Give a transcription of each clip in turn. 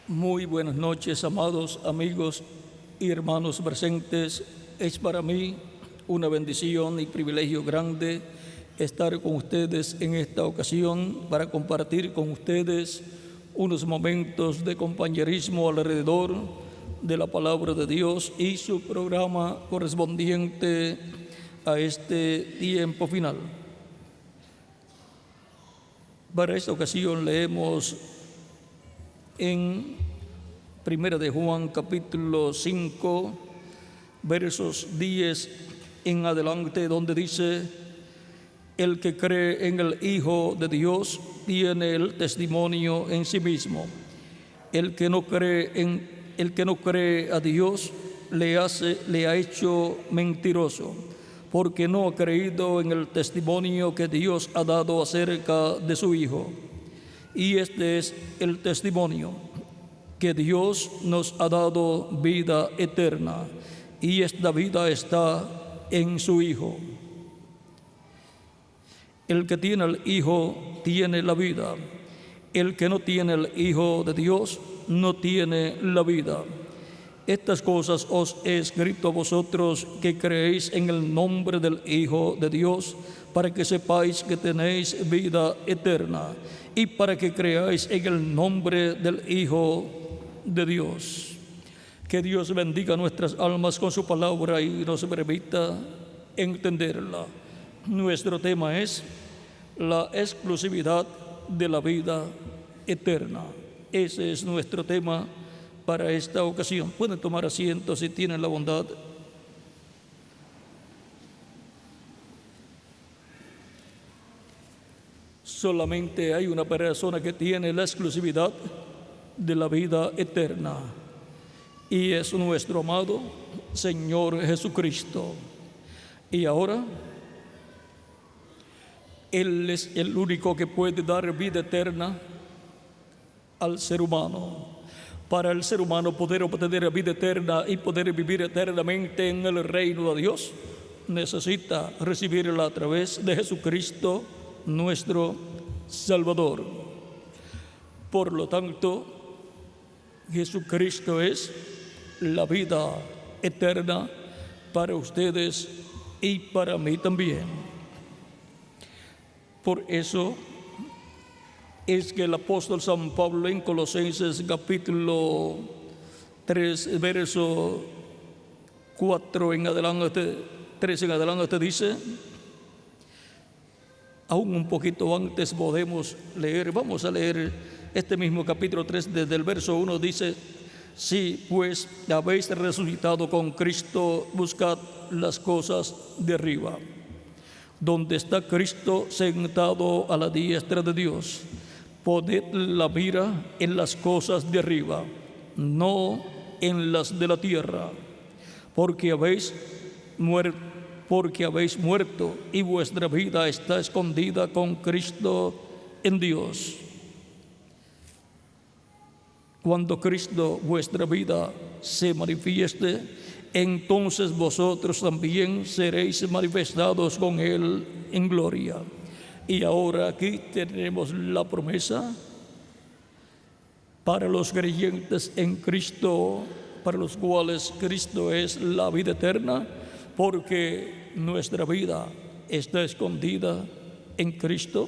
Muy buenas noches, amados amigos y hermanos presentes. Es para mí una bendición y privilegio grande estar con ustedes en esta ocasión para compartir con ustedes unos momentos de compañerismo alrededor de la palabra de Dios y su programa correspondiente a este tiempo final. Para esta ocasión leemos en Primera de Juan, capítulo 5, versos 10 en adelante, donde dice: el que cree en el Hijo de Dios tiene el testimonio en sí mismo. El que no cree a Dios le ha hecho mentiroso, porque no ha creído en el testimonio que Dios ha dado acerca de su Hijo. Y este es el testimonio, que Dios nos ha dado vida eterna, y esta vida está en su Hijo. El que tiene al Hijo tiene la vida. El que no tiene al Hijo de Dios no tiene la vida. Estas cosas os he escrito a vosotros que creéis en el nombre del Hijo de Dios, para que sepáis que tenéis vida eterna, y para que creáis en el nombre del Hijo de Dios. Que Dios bendiga nuestras almas con su palabra y nos permita entenderla. Nuestro tema es la exclusividad de la vida eterna. Ese es nuestro tema para esta ocasión. Pueden tomar asiento si tienen la bondad. Solamente hay una persona que tiene la exclusividad de la vida eterna, y es nuestro amado Señor Jesucristo. Y ahora Él es el único que puede dar vida eterna al ser humano. Para el ser humano poder obtener vida eterna y poder vivir eternamente en el reino de Dios, necesita recibirla a través de Jesucristo, nuestro Salvador. Por lo tanto, Jesucristo es la vida eterna para ustedes y para mí también. Por eso es que el apóstol San Pablo en Colosenses capítulo 3, verso 4 en adelante, 3 en adelante dice, aún un poquito antes podemos leer, vamos a leer este mismo capítulo 3 desde el verso 1, dice: si pues habéis resucitado con Cristo, buscad las cosas de arriba, donde está Cristo sentado a la diestra de Dios. Poned la mira en las cosas de arriba, no en las de la tierra, porque habéis muerto y vuestra vida está escondida con Cristo en Dios. Cuando Cristo, vuestra vida, se manifieste, entonces vosotros también seréis manifestados con Él en gloria. Y ahora aquí tenemos la promesa para los creyentes en Cristo, para los cuales Cristo es la vida eterna, porque nuestra vida está escondida en Cristo.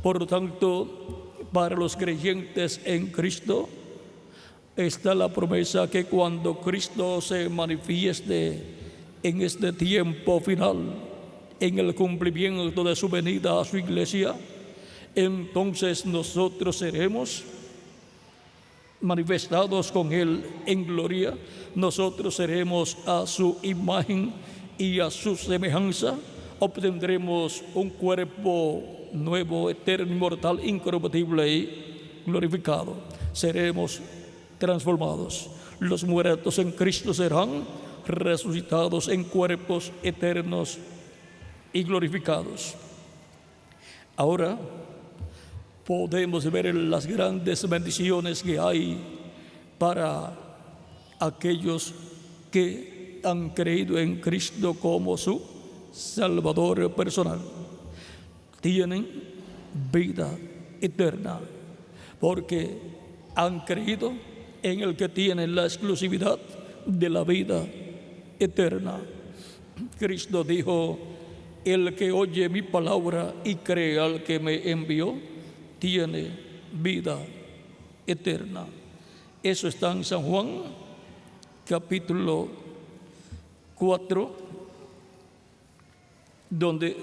Por lo tanto, para los creyentes en Cristo está la promesa que cuando Cristo se manifieste en este tiempo final, en el cumplimiento de su venida a su iglesia, entonces nosotros seremos manifestados con Él en gloria. Nosotros seremos a su imagen y a su semejanza. Obtendremos un cuerpo nuevo, eterno, inmortal, incorruptible y glorificado. Seremos transformados. Los muertos en Cristo serán resucitados en cuerpos eternos y glorificados. Ahora podemos ver las grandes bendiciones que hay para aquellos que han creído en Cristo como su Salvador personal. Tienen vida eterna porque han creído en el que tiene la exclusividad de la vida eterna. Cristo dijo: el que oye mi palabra y cree al que me envió, tiene vida eterna. Eso está en San Juan, capítulo 4,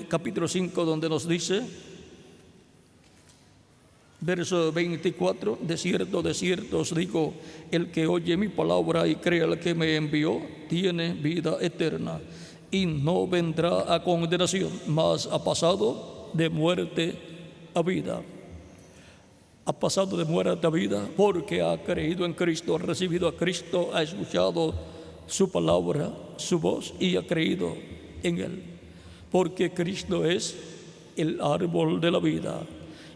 capítulo 5, donde nos dice, verso 24: de cierto os digo, el que oye mi palabra y cree al que me envió, tiene vida eterna, y no vendrá a condenación, mas ha pasado de muerte a vida. Ha pasado de muerte a vida porque ha creído en Cristo, ha recibido a Cristo, ha escuchado su palabra, su voz, y ha creído en Él. Porque Cristo es el árbol de la vida,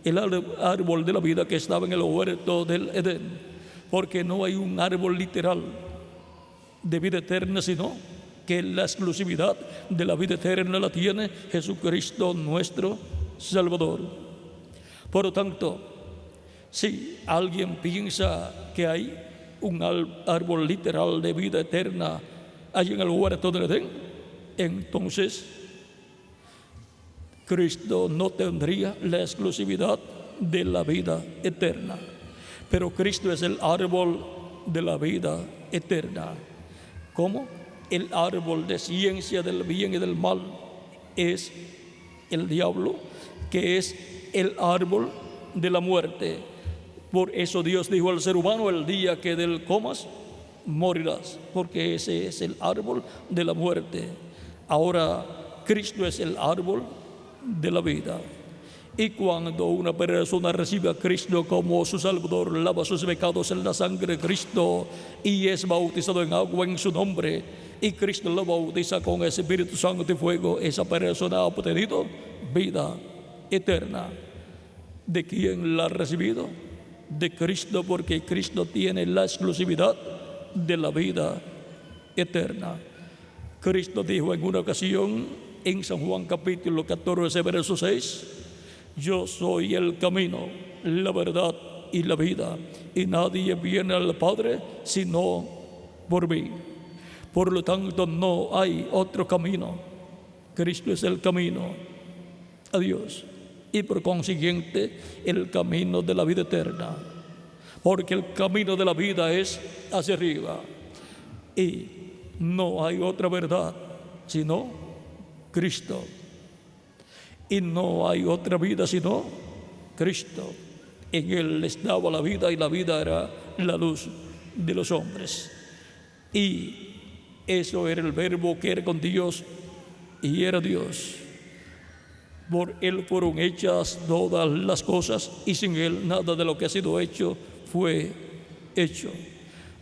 el árbol de la vida que estaba en el huerto del Edén. Porque no hay un árbol literal de vida eterna, sino que la exclusividad de la vida eterna la tiene Jesucristo nuestro Salvador. Por lo tanto, si alguien piensa que hay un árbol literal de vida eterna allí en el huerto del Edén, entonces Cristo no tendría la exclusividad de la vida eterna. Pero Cristo es el árbol de la vida eterna. ¿Cómo? El árbol de ciencia del bien y del mal es el diablo, que es el árbol de la muerte. Por eso Dios dijo al ser humano: el día que de él comas, morirás, porque ese es el árbol de la muerte. Ahora Cristo es el árbol de la vida. Y cuando una persona recibe a Cristo como su Salvador, lava sus pecados en la sangre de Cristo y es bautizado en agua en su nombre, y Cristo lo bautiza con el Espíritu Santo y fuego, esa persona ha obtenido vida eterna. ¿De quién la ha recibido? De Cristo, porque Cristo tiene la exclusividad de la vida eterna. Cristo dijo en una ocasión en San Juan capítulo 14, verso 6: yo soy el camino, la verdad y la vida, y nadie viene al Padre sino por mí. Por lo tanto, no hay otro camino. Cristo es el camino a Dios, y por consiguiente el camino de la vida eterna, porque el camino de la vida es hacia arriba, y no hay otra verdad sino Cristo, y no hay otra vida sino Cristo. En Él estaba la vida, y la vida era la luz de los hombres, y eso era el Verbo que era con Dios y era Dios. Por Él fueron hechas todas las cosas, y sin Él nada de lo que ha sido hecho fue hecho.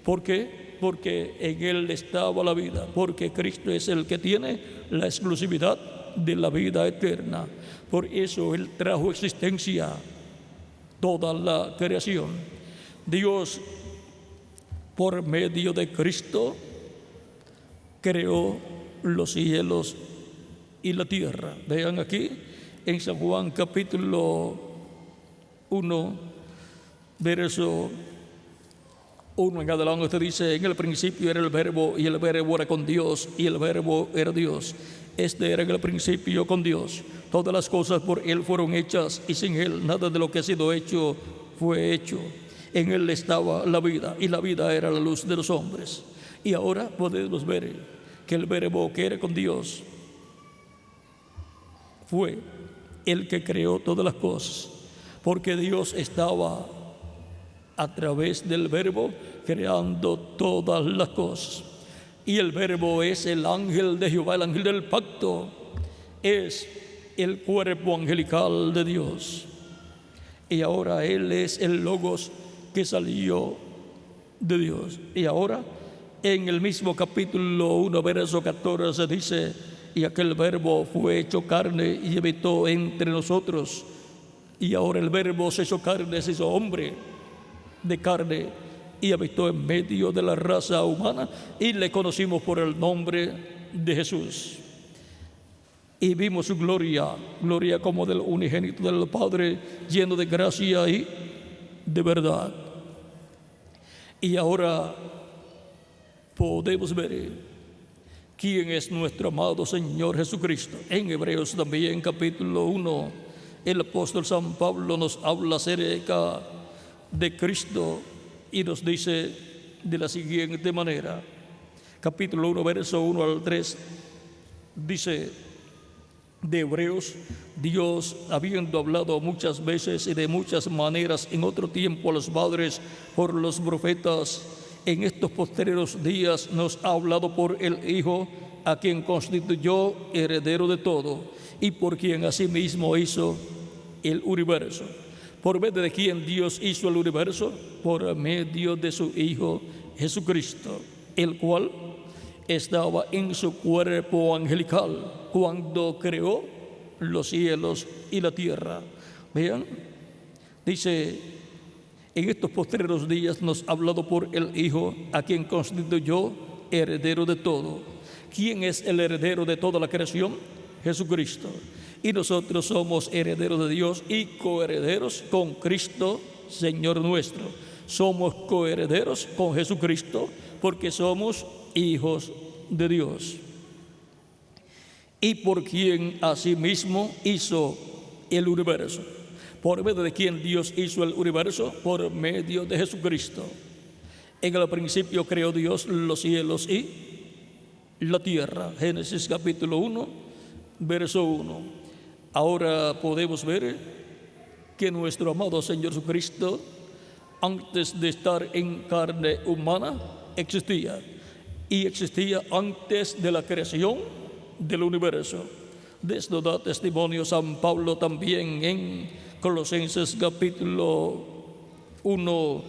¿Por qué? Porque en Él estaba la vida, porque Cristo es el que tiene la exclusividad de la vida eterna. Por eso Él trajo existencia toda la creación. Dios, por medio de Cristo, creó los cielos y la tierra. Vean aquí en San Juan capítulo 1, verso 1 en adelante, usted dice: en el principio era el Verbo, y el Verbo era con Dios, y el Verbo era Dios. Este era en el principio con Dios. Todas las cosas por Él fueron hechas, y sin Él nada de lo que ha sido hecho fue hecho. En Él estaba la vida, y la vida era la luz de los hombres. Y ahora podemos ver que el Verbo que era con Dios fue el que creó todas las cosas, porque Dios estaba a través del Verbo creando todas las cosas. Y el Verbo es el ángel de Jehová, el ángel del pacto, es el cuerpo angelical de Dios. Y ahora Él es el Logos que salió de Dios. Y ahora en el mismo capítulo 1, verso 14 dice: y aquel Verbo fue hecho carne y habitó entre nosotros. Y ahora el Verbo se hizo carne, se hizo hombre de carne, y habitó en medio de la raza humana, y le conocimos por el nombre de Jesús. Y vimos su gloria, gloria como del unigénito del Padre, lleno de gracia y de verdad. Y ahora podemos ver quién es nuestro amado Señor Jesucristo. En Hebreos también, capítulo 1, el apóstol San Pablo nos habla acerca de Cristo y nos dice de la siguiente manera. Capítulo 1, verso 1 al 3, dice de Hebreos: Dios, habiendo hablado muchas veces y de muchas maneras en otro tiempo a los padres por los profetas, en estos postreros días nos ha hablado por el Hijo, a quien constituyó heredero de todo y por quien asimismo hizo el universo. ¿Por medio de quien Dios hizo el universo? Por medio de su Hijo Jesucristo, el cual estaba en su cuerpo angelical cuando creó los cielos y la tierra. Vean, dice: en estos postreros días nos ha hablado por el Hijo, a quien constituyó heredero de todo. ¿Quién es el heredero de toda la creación? Jesucristo. Y nosotros somos herederos de Dios y coherederos con Cristo, Señor nuestro. Somos coherederos con Jesucristo porque somos hijos de Dios. Y por quien asimismo hizo el universo. ¿Por medio de quien Dios hizo el universo? Por medio de Jesucristo. En el principio creó Dios los cielos y la tierra. Génesis capítulo 1, verso 1. Ahora podemos ver que nuestro amado Señor Jesucristo, antes de estar en carne humana, existía. Y existía antes de la creación del universo. De esto da testimonio San Pablo también en Colosenses capítulo 1,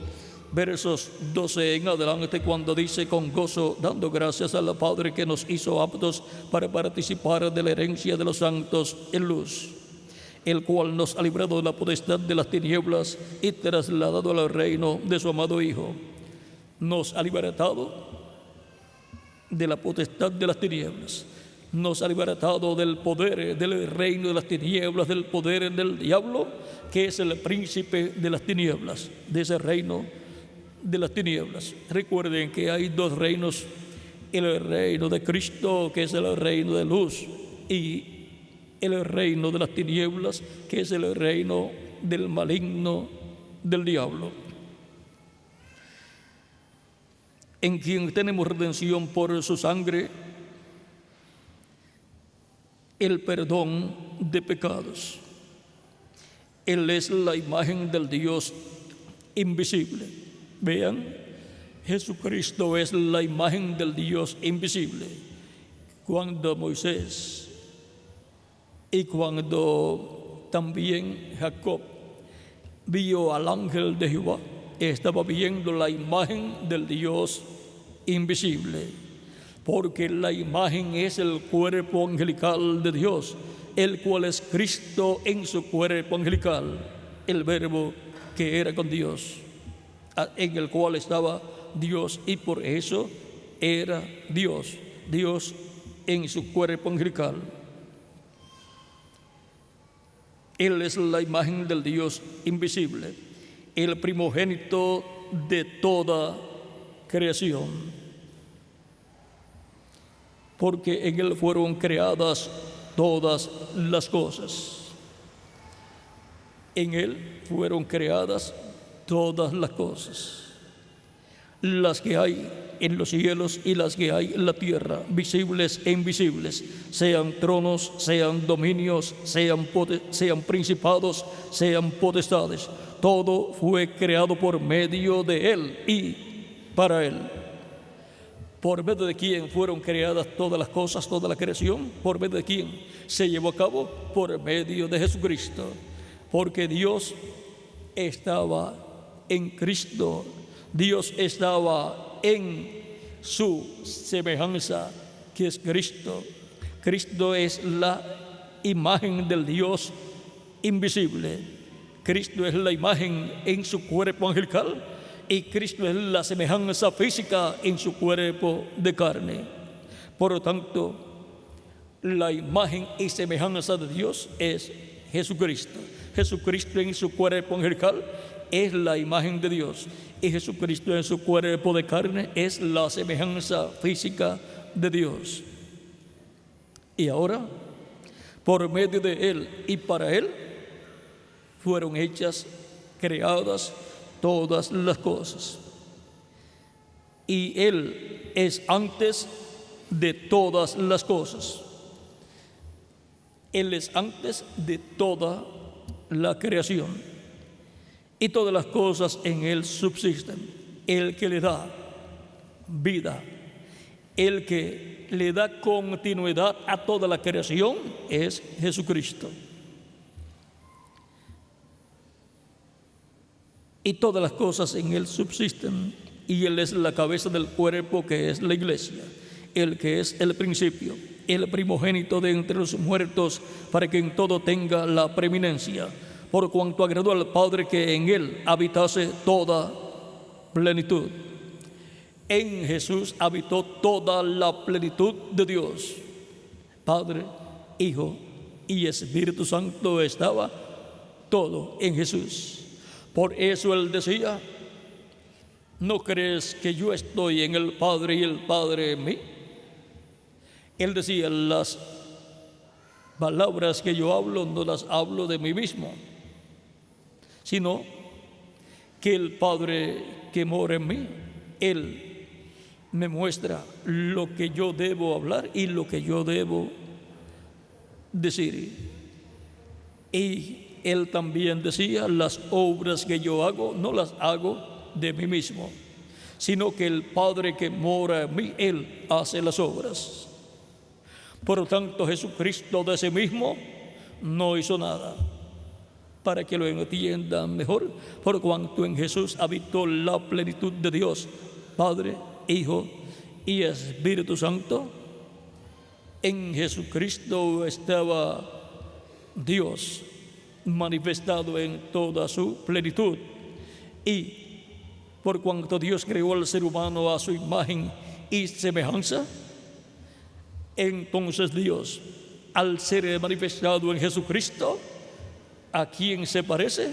versos 12 en adelante, cuando dice: con gozo, dando gracias al Padre que nos hizo aptos para participar de la herencia de los santos en luz, el cual nos ha librado de la potestad de las tinieblas y trasladado al reino de su amado Hijo. Nos ha libertado de la potestad de las tinieblas. Nos ha libertado del poder, del reino de las tinieblas, del poder del diablo, que es el príncipe de las tinieblas, de ese reino de las tinieblas. Recuerden que hay dos reinos: el reino de Cristo, que es el reino de luz, y el reino de las tinieblas, que es el reino del maligno, del diablo. En quien tenemos redención por su sangre, el perdón de pecados. Él es la imagen del Dios invisible. Vean, Jesucristo es la imagen del Dios invisible. Cuando Moisés y cuando también Jacob vio al ángel de Jehová, estaba viendo la imagen del Dios invisible. Porque la imagen es el cuerpo angelical de Dios, el cual es Cristo en su cuerpo angelical, el Verbo que era con Dios, en el cual estaba Dios, y por eso era Dios, Dios en su cuerpo angelical. Él es la imagen del Dios invisible, el primogénito de toda creación. Porque en Él fueron creadas todas las cosas. En Él fueron creadas todas las cosas, las que hay en los cielos y las que hay en la tierra, visibles e invisibles, sean tronos, sean dominios, sean principados, sean potestades. Todo fue creado por medio de Él y para Él. ¿Por medio de quién fueron creadas todas las cosas, toda la creación? ¿Por medio de quién se llevó a cabo? Por medio de Jesucristo. Porque Dios estaba en Cristo. Dios estaba en su semejanza, que es Cristo. Cristo es la imagen del Dios invisible. Cristo es la imagen en su cuerpo angelical. Y Cristo es la semejanza física en su cuerpo de carne. Por lo tanto, la imagen y semejanza de Dios es Jesucristo. Jesucristo en su cuerpo angelical es la imagen de Dios, y Jesucristo en su cuerpo de carne es la semejanza física de Dios. Y ahora, por medio de Él y para Él, fueron hechas, creadas todas las cosas. Y Él es antes de todas las cosas. Él es antes de toda la creación. Y todas las cosas en Él subsisten. El que le da vida, el que le da continuidad a toda la creación es Jesucristo. Y todas las cosas en Él subsisten, y Él es la cabeza del cuerpo, que es la iglesia, el que es el principio, el primogénito de entre los muertos, para que en todo tenga la preeminencia, por cuanto agradó al Padre que en Él habitase toda plenitud. En Jesús habitó toda la plenitud de Dios. Padre, Hijo y Espíritu Santo estaba todo en Jesús. Por eso Él decía: ¿no crees que yo estoy en el Padre y el Padre en mí? Él decía: las palabras que yo hablo no las hablo de mí mismo, sino que el Padre que mora en mí, Él me muestra lo que yo debo hablar y lo que yo debo decir. Y Él también decía: las obras que yo hago no las hago de mí mismo, sino que el Padre que mora en mí, Él hace las obras. Por lo tanto, Jesucristo de sí mismo no hizo nada. Para que lo entiendan mejor, por cuanto en Jesús habitó la plenitud de Dios, Padre, Hijo y Espíritu Santo, en Jesucristo estaba Dios manifestado en toda su plenitud. Y por cuanto Dios creó al ser humano a su imagen y semejanza, entonces Dios, al ser manifestado en Jesucristo, ¿a quién se parece?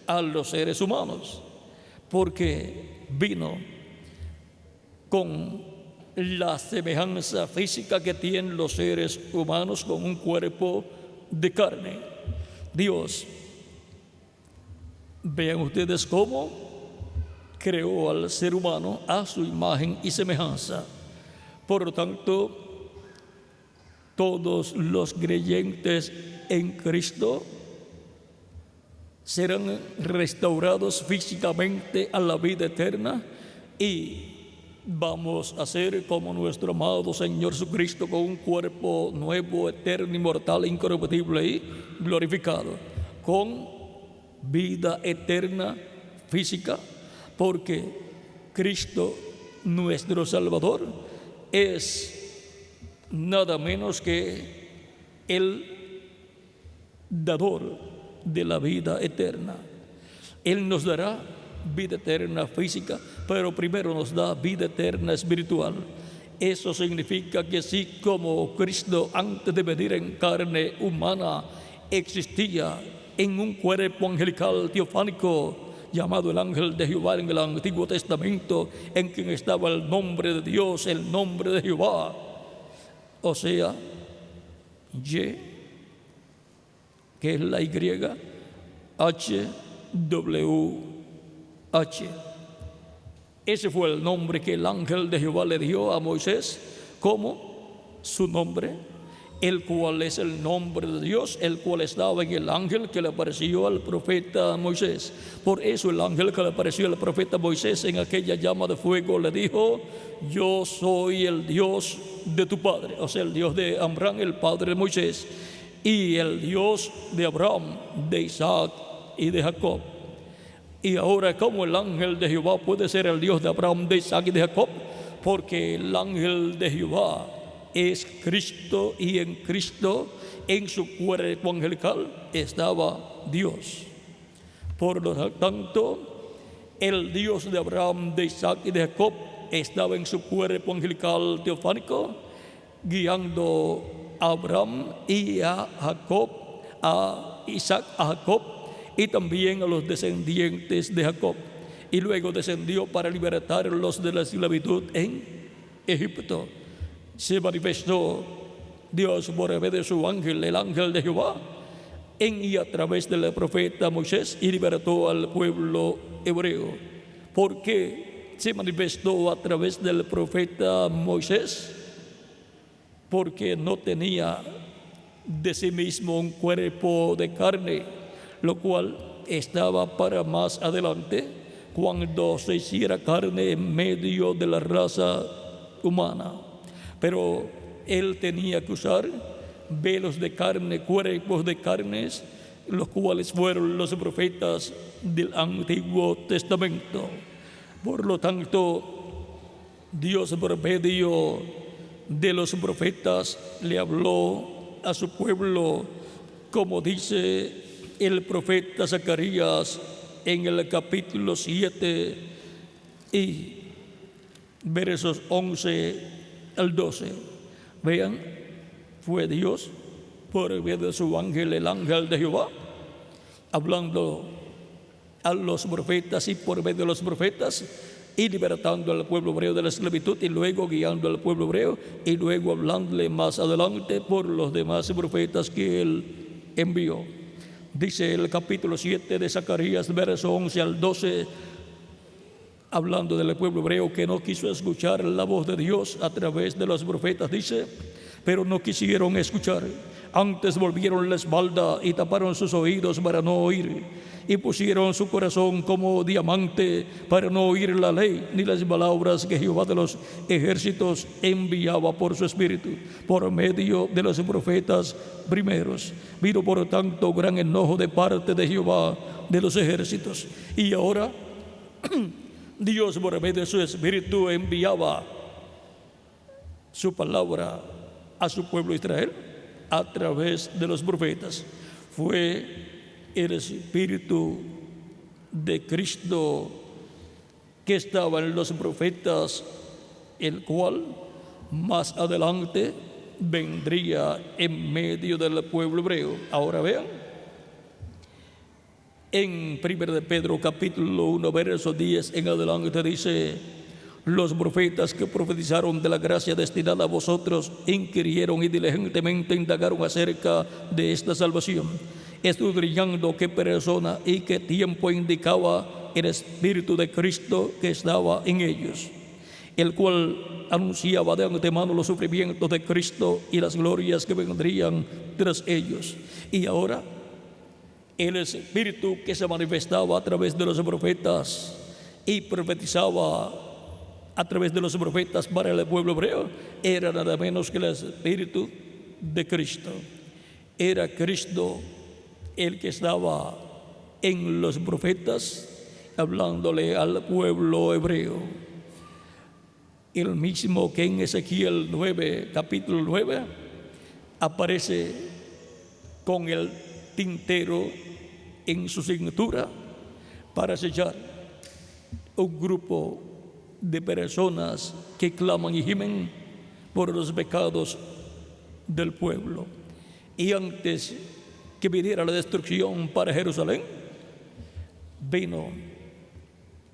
A los seres humanos, porque vino con la semejanza física que tienen los seres humanos, con un cuerpo de carne. Dios, vean ustedes cómo creó al ser humano a su imagen y semejanza. Por lo tanto, todos los creyentes en Cristo serán restaurados físicamente a la vida eterna, y vamos a ser como nuestro amado Señor Jesucristo, con un cuerpo nuevo, eterno, inmortal, incorruptible y glorificado, con vida eterna física, porque Cristo, nuestro Salvador, es nada menos que el dador de la vida eterna. Él nos dará vida eterna física, pero primero nos da vida eterna espiritual. Eso significa que así como Cristo, antes de venir en carne humana, existía en un cuerpo angelical teofánico llamado el ángel de Jehová en el Antiguo Testamento, en quien estaba el nombre de Dios, el nombre de Jehová, o sea, Y, que es la Y, HWH. Ese fue el nombre que el ángel de Jehová le dio a Moisés como su nombre, el cual es el nombre de Dios, el cual estaba en el ángel que le apareció al profeta Moisés. Por eso el ángel que le apareció al profeta Moisés en aquella llama de fuego le dijo: yo soy el Dios de tu padre, o sea, el Dios de Abraham, el padre de Moisés, y el Dios de Abraham, de Isaac y de Jacob. Y ahora, ¿cómo el ángel de Jehová puede ser el Dios de Abraham, de Isaac y de Jacob? Porque el ángel de Jehová es Cristo, y en Cristo, en su cuerpo angelical, estaba Dios. Por lo tanto, el Dios de Abraham, de Isaac y de Jacob estaba en su cuerpo angelical teofánico, guiando a Abraham y a Jacob a Isaac, a Jacob y también a los descendientes de Jacob. Y luego descendió para libertarlos de la esclavitud en Egipto. Se manifestó Dios por medio de su ángel, el ángel de Jehová, en y a través del profeta Moisés, y libertó al pueblo hebreo. ¿Por qué se manifestó a través del profeta Moisés? Porque no tenía de sí mismo un cuerpo de carne, lo cual estaba para más adelante, cuando se hiciera carne en medio de la raza humana. Pero él tenía que usar velos de carne, cuerpos de carnes, los cuales fueron los profetas del Antiguo Testamento. Por lo tanto, Dios por medio de los profetas le habló a su pueblo, como dice el profeta Zacarías en el capítulo 7 y versos 11 al 12. Vean, fue Dios por medio de su ángel, el ángel de Jehová, hablando a los profetas y por medio de los profetas, y libertando al pueblo hebreo de la esclavitud, y luego guiando al pueblo hebreo, y luego hablándole más adelante por los demás profetas que él envió. Dice el capítulo 7 de Zacarías, verso 11 al 12, hablando del pueblo hebreo que no quiso escuchar la voz de Dios a través de los profetas, dice: pero no quisieron escuchar, antes volvieron la espalda y taparon sus oídos para no oír, y pusieron su corazón como diamante para no oír la ley ni las palabras que Jehová de los ejércitos enviaba por su espíritu, por medio de los profetas primeros. Vino por tanto gran enojo de parte de Jehová de los ejércitos. Y ahora Dios por medio de su espíritu enviaba su palabra a su pueblo Israel a través de los profetas. Fue el espíritu de Cristo que estaba en los profetas, el cual más adelante vendría en medio del pueblo hebreo. Ahora vean, en 1 de Pedro capítulo 1 verso 10 en adelante dice: los profetas que profetizaron de la gracia destinada a vosotros inquirieron y diligentemente indagaron acerca de esta salvación, escudriñando qué persona y qué tiempo indicaba el Espíritu de Cristo que estaba en ellos, el cual anunciaba de antemano los sufrimientos de Cristo y las glorias que vendrían tras ellos. Y ahora el Espíritu que se manifestaba a través de los profetas y profetizaba a través de los profetas para el pueblo hebreo era nada menos que el Espíritu de Cristo. Era Cristo el que estaba en los profetas hablándole al pueblo hebreo. El mismo que en Ezequiel 9, capítulo 9, aparece con el tintero en su cintura para sellar un grupo de personas que claman y gimen por los pecados del pueblo. Y antes que viniera la destrucción para Jerusalén, vino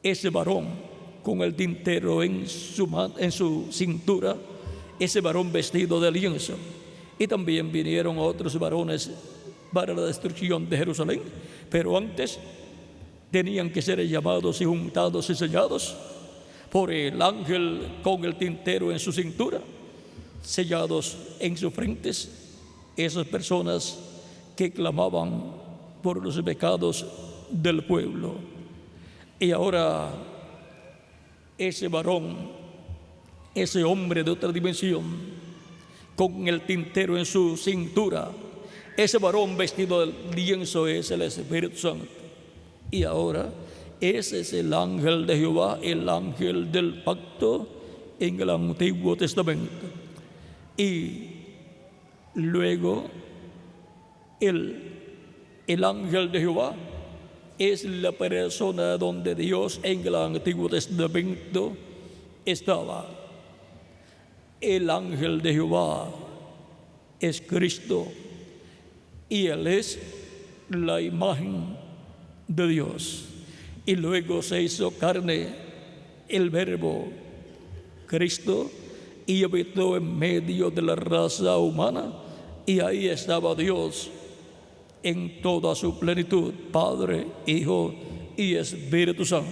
ese varón con el tintero en su cintura, ese varón vestido de lienzo. Y también vinieron otros varones para la destrucción de Jerusalén, pero antes tenían que ser llamados y juntados y sellados por el ángel con el tintero en su cintura, sellados en sus frentes, esas personas que clamaban por los pecados del pueblo. Y ahora ese varón, ese hombre de otra dimensión, con el tintero en su cintura, ese varón vestido de lienzo es el Espíritu Santo. Y ahora ese es el ángel de Jehová, el ángel del pacto en el Antiguo Testamento. Y luego el ángel de Jehová es la persona donde Dios en el Antiguo Testamento estaba. El ángel de Jehová es Cristo y Él es la imagen de Dios. Y luego se hizo carne el Verbo, Cristo, y habitó en medio de la raza humana, y ahí estaba Dios en toda su plenitud, Padre, Hijo y Espíritu Santo.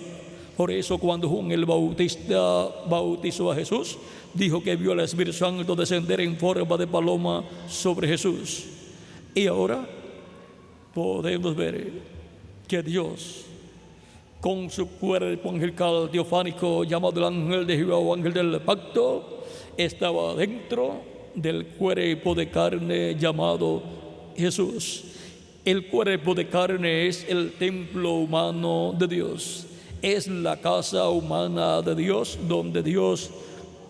Por eso cuando Juan el Bautista bautizó a Jesús, dijo que vio al Espíritu Santo descender en forma de paloma sobre Jesús. Y ahora podemos ver que Dios, con su cuerpo angelical teofánico llamado el ángel de Jehová o ángel del pacto, estaba dentro del cuerpo de carne llamado Jesús. El cuerpo de carne es el templo humano de Dios, es la casa humana de Dios, donde Dios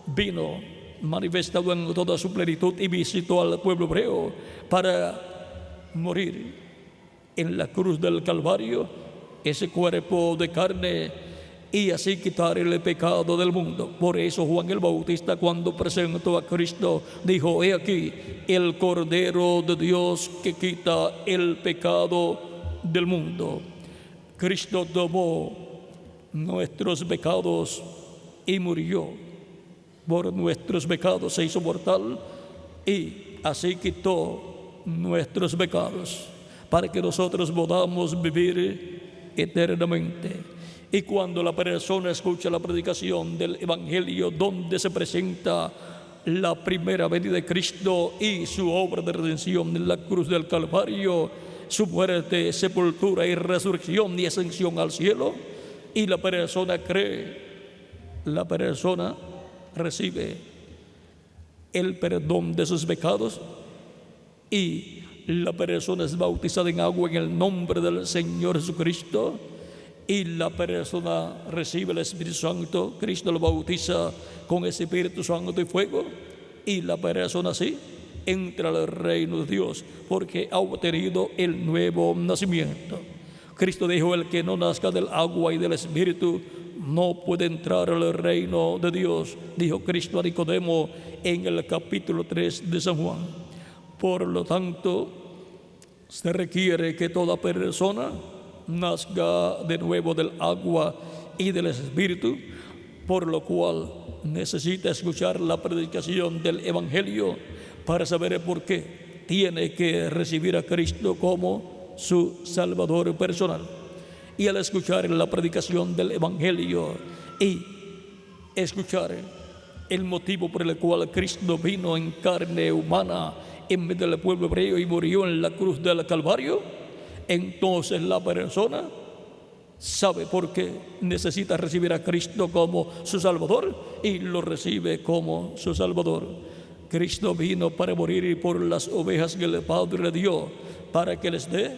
vino manifestado en toda su plenitud y visitó al pueblo hebreo para morir en la cruz del Calvario, ese cuerpo de carne, y así quitar el pecado del mundo. Por eso Juan el Bautista, cuando presentó a Cristo, dijo: he aquí el Cordero de Dios que quita el pecado del mundo. Cristo tomó nuestros pecados y murió por nuestros pecados, se hizo mortal y así quitó nuestros pecados para que nosotros podamos vivir eternamente. Y cuando la persona escucha la predicación del Evangelio, donde se presenta la primera venida de Cristo y su obra de redención en la cruz del Calvario, su muerte, sepultura y resurrección y ascensión al cielo, y la persona cree, la persona recibe el perdón de sus pecados y la persona es bautizada en agua en el nombre del Señor Jesucristo, y la persona recibe el Espíritu Santo. Cristo lo bautiza con Espíritu Santo y fuego, y la persona así entra al reino de Dios porque ha obtenido el nuevo nacimiento. Cristo dijo: el que no nazca del agua y del Espíritu no puede entrar al reino de Dios, dijo Cristo a Nicodemo en el capítulo 3 de San Juan. Por lo tanto, se requiere que toda persona nazca de nuevo del agua y del Espíritu, por lo cual necesita escuchar la predicación del Evangelio para saber por qué tiene que recibir a Cristo como su Salvador personal. Y al escuchar la predicación del Evangelio y escuchar el motivo por el cual Cristo vino en carne humana en medio del pueblo hebreo y murió en la cruz del Calvario, entonces la persona sabe por qué necesita recibir a Cristo como su Salvador y lo recibe como su Salvador. Cristo vino para morir por las ovejas que el Padre dio, para que les dé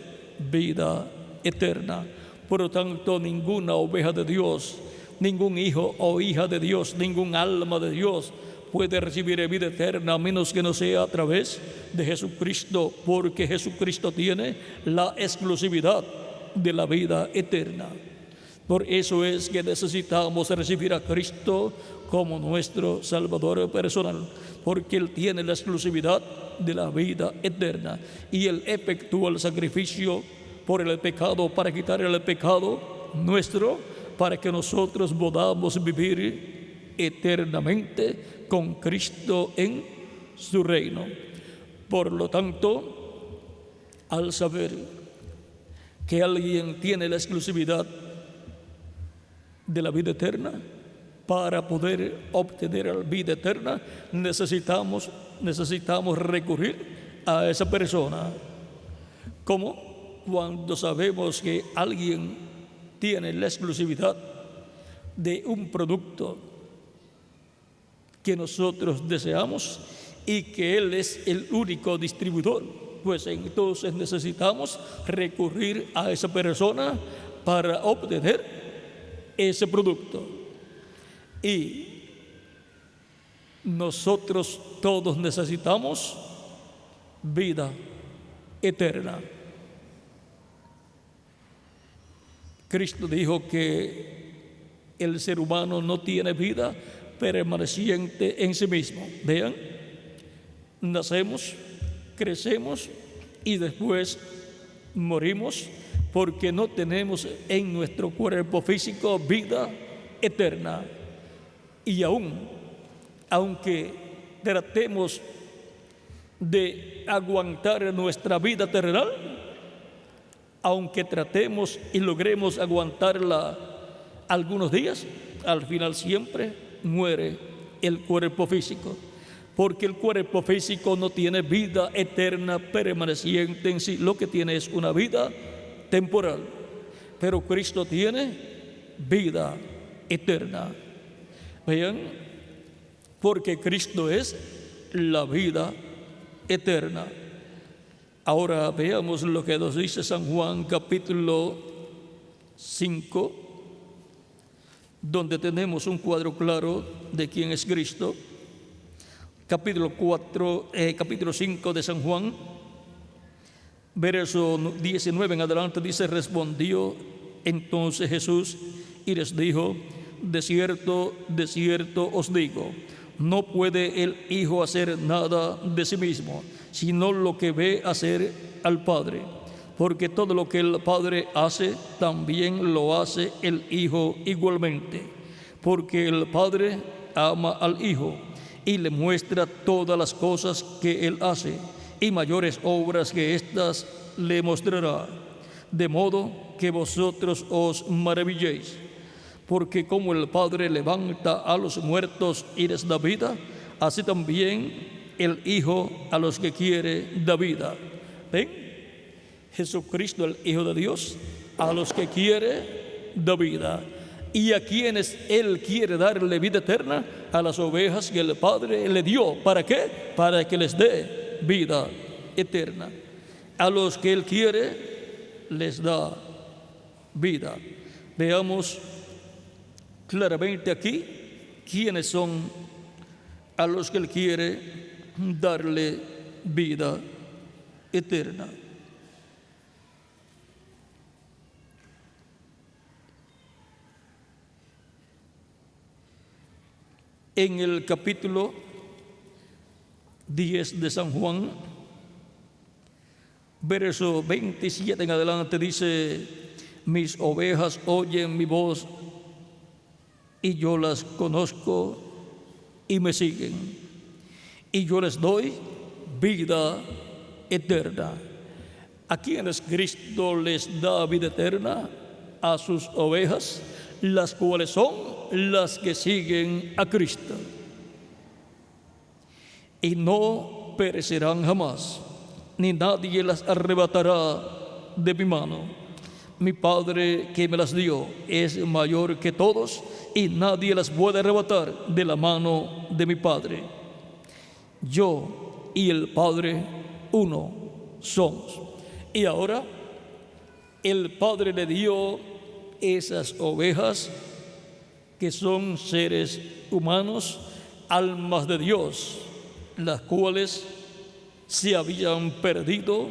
vida eterna. Por lo tanto, ninguna oveja de Dios, ningún hijo o hija de Dios, ningún alma de Dios puede recibir vida eterna a menos que no sea a través de Jesucristo, porque Jesucristo tiene la exclusividad de la vida eterna. Por eso es que necesitamos recibir a Cristo como nuestro Salvador personal, porque Él tiene la exclusividad de la vida eterna y Él efectúa el sacrificio por el pecado para quitar el pecado nuestro, para que nosotros podamos vivir eternamente con Cristo en su reino. Por lo tanto, al saber que alguien tiene la exclusividad de la vida eterna, para poder obtener la vida eterna necesitamos recurrir a esa persona. Como cuando sabemos que alguien tiene la exclusividad de un producto que nosotros deseamos y que Él es el único distribuidor, pues entonces necesitamos recurrir a esa persona para obtener ese producto. Y nosotros todos necesitamos vida eterna. Cristo dijo que el ser humano no tiene vida permaneciente en sí mismo. Vean, nacemos, crecemos y después morimos porque no tenemos en nuestro cuerpo físico vida eterna. Y aunque tratemos de aguantar nuestra vida terrenal, aunque tratemos y logremos aguantarla algunos días, al final siempre muere el cuerpo físico, porque el cuerpo físico no tiene vida eterna permaneciente en sí, lo que tiene es una vida temporal, pero Cristo tiene vida eterna. Vean, porque Cristo es la vida eterna. Ahora veamos lo que nos dice San Juan capítulo 5, donde tenemos un cuadro claro de quién es Cristo. Capítulo 5 de San Juan, verso 19 en adelante, dice: respondió entonces Jesús y les dijo: de cierto os digo, no puede el Hijo hacer nada de sí mismo, sino lo que ve hacer al Padre. Porque todo lo que el Padre hace, también lo hace el Hijo igualmente. Porque el Padre ama al Hijo y le muestra todas las cosas que Él hace, y mayores obras que éstas le mostrará, de modo que vosotros os maravilléis. Porque como el Padre levanta a los muertos y les da vida, así también el Hijo a los que quiere da vida. ¿Ven? Jesucristo, el Hijo de Dios, a los que quiere da vida. Y a quienes Él quiere darle vida eterna, a las ovejas que el Padre le dio. ¿Para qué? Para que les dé vida eterna. A los que Él quiere les da vida. Veamos claramente aquí quiénes son a los que Él quiere darle vida eterna. En el capítulo 10 de San Juan, verso 27 en adelante, dice: mis ovejas oyen mi voz, y yo las conozco y me siguen, y yo les doy vida eterna. ¿A quienes Cristo les da vida eterna? A sus ovejas, las cuales son las que siguen a Cristo, y no perecerán jamás, ni nadie las arrebatará de mi mano. Mi Padre que me las dio es mayor que todos, y nadie las puede arrebatar de la mano de mi Padre. Yo y el Padre uno somos. Y ahora el Padre le dio esas ovejas, que son seres humanos, almas de Dios, las cuales se habían perdido,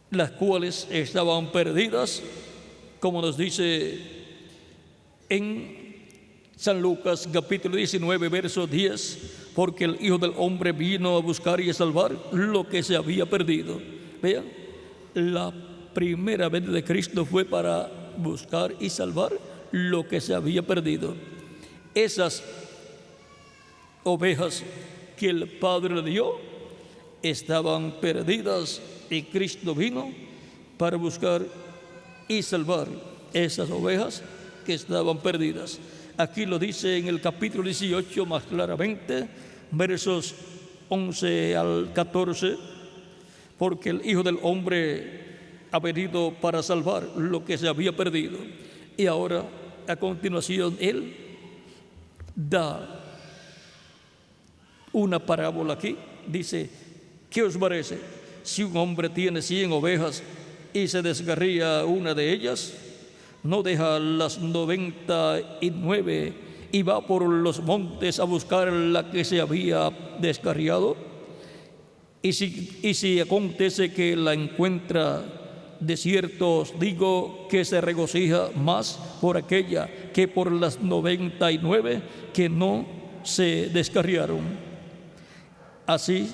las cuales estaban perdidas, como nos dice en San Lucas capítulo 19, verso 10, porque el Hijo del Hombre vino a buscar y a salvar lo que se había perdido. Vean, la primera venida de Cristo fue para buscar y salvar lo que se había perdido. Esas ovejas que el Padre le dio estaban perdidas, y Cristo vino para buscar y salvar esas ovejas que estaban perdidas. Aquí lo dice en el capítulo 18 más claramente, versos 11 al 14, porque el Hijo del Hombre ha venido para salvar lo que se había perdido. Y ahora, a continuación, Él da una parábola aquí. Dice: ¿qué os parece si un hombre tiene 100 ovejas y se descarría una de ellas? ¿No deja las 99 y va por los montes a buscar la que se había descarriado? Y si acontece que la encuentra, de cierto os digo que se regocija más por aquella que por las 99 que no se descarriaron. Así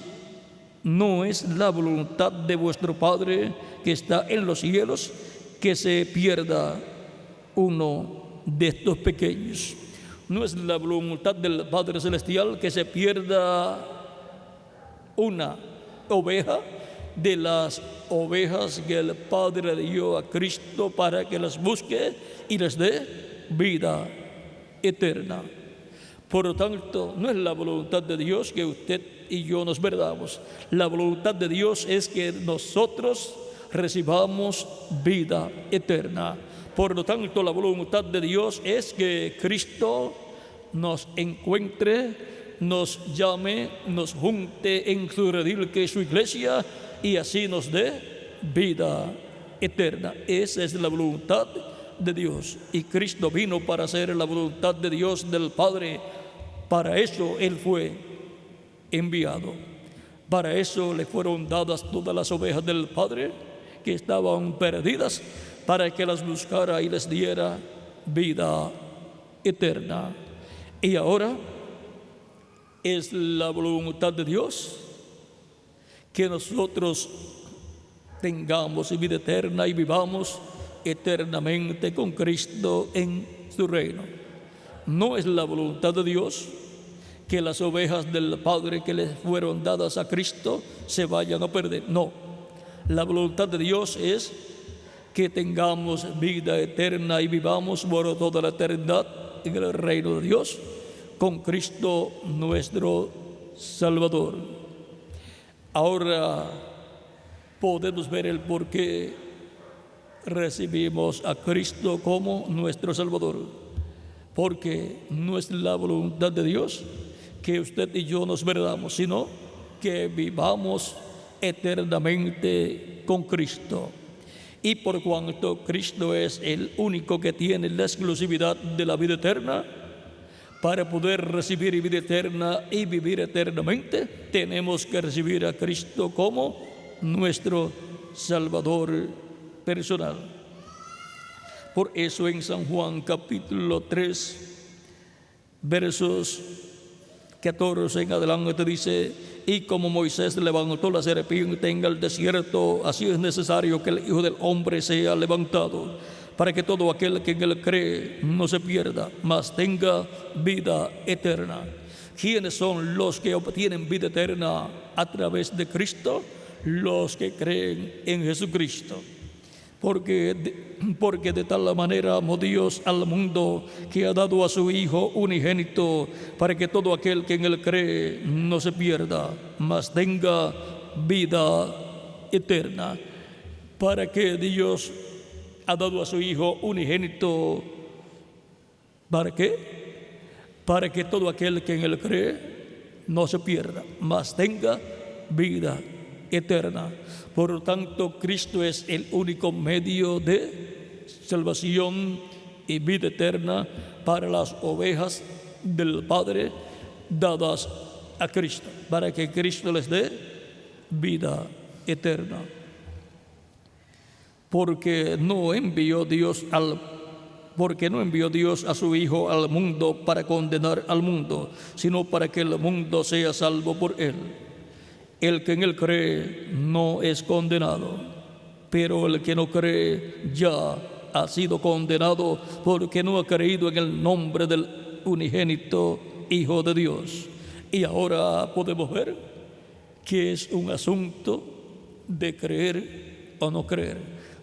no es la voluntad de vuestro Padre que está en los cielos que se pierda uno de estos pequeños. No es la voluntad del Padre Celestial que se pierda una oveja de las ovejas que el Padre dio a Cristo para que las busque y les dé vida eterna. Por lo tanto, no es la voluntad de Dios que usted y yo nos perdamos. La voluntad de Dios es que nosotros recibamos vida eterna. Por lo tanto, la voluntad de Dios es que Cristo nos encuentre, nos llame, nos junte en su redil, que es su iglesia, y así nos dé vida eterna. Esa es la voluntad de Dios. Y Cristo vino para hacer la voluntad de Dios, del Padre. Para eso Él fue enviado. Para eso le fueron dadas todas las ovejas del Padre que estaban perdidas, para que las buscara y les diera vida eterna. Y ahora es la voluntad de Dios que nosotros tengamos vida eterna y vivamos eternamente con Cristo en su reino. No es la voluntad de Dios que las ovejas del Padre que les fueron dadas a Cristo se vayan a perder. No, la voluntad de Dios es que tengamos vida eterna y vivamos por toda la eternidad en el reino de Dios con Cristo nuestro Salvador. Ahora podemos ver el por qué recibimos a Cristo como nuestro Salvador. Porque no es la voluntad de Dios que usted y yo nos perdamos, sino que vivamos eternamente con Cristo. Y por cuanto Cristo es el único que tiene la exclusividad de la vida eterna, para poder recibir vida eterna y vivir eternamente, tenemos que recibir a Cristo como nuestro Salvador personal. Por eso en San Juan capítulo 3, versos 14 en adelante dice: y como Moisés levantó la serpiente en el desierto, así es necesario que el Hijo del Hombre sea levantado, para que todo aquel que en él cree no se pierda, mas tenga vida eterna. ¿Quiénes son los que obtienen vida eterna a través de Cristo? Los que creen en Jesucristo. Porque de tal manera amó Dios al mundo, que ha dado a su Hijo unigénito, para que todo aquel que en él cree no se pierda, mas tenga vida eterna. Para que Dios ha dado a su Hijo unigénito, ¿para qué? Para que todo aquel que en él cree no se pierda, mas tenga vida eterna. Por lo tanto, Cristo es el único medio de salvación y vida eterna para las ovejas del Padre dadas a Cristo, para que Cristo les dé vida eterna. Porque no envió Dios a su Hijo al mundo para condenar al mundo, sino para que el mundo sea salvo por él. El que en él cree no es condenado, pero el que no cree ya ha sido condenado, porque no ha creído en el nombre del unigénito Hijo de Dios. Y ahora podemos ver que es un asunto de creer o no creer,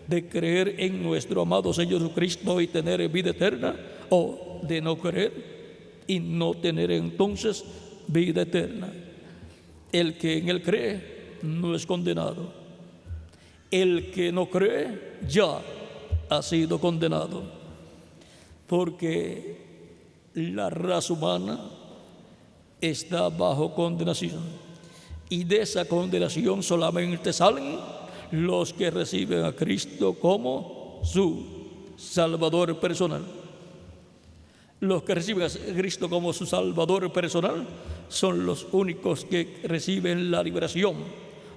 de creer en nuestro amado Señor Jesucristo y tener vida eterna, o de no creer y no tener entonces vida eterna. El que en él cree no es condenado. El que no cree ya ha sido condenado, porque la raza humana está bajo condenación, y de esa condenación solamente salen los que reciben a Cristo como su Salvador personal. Los que reciben a Cristo como su Salvador personal son los únicos que reciben la liberación,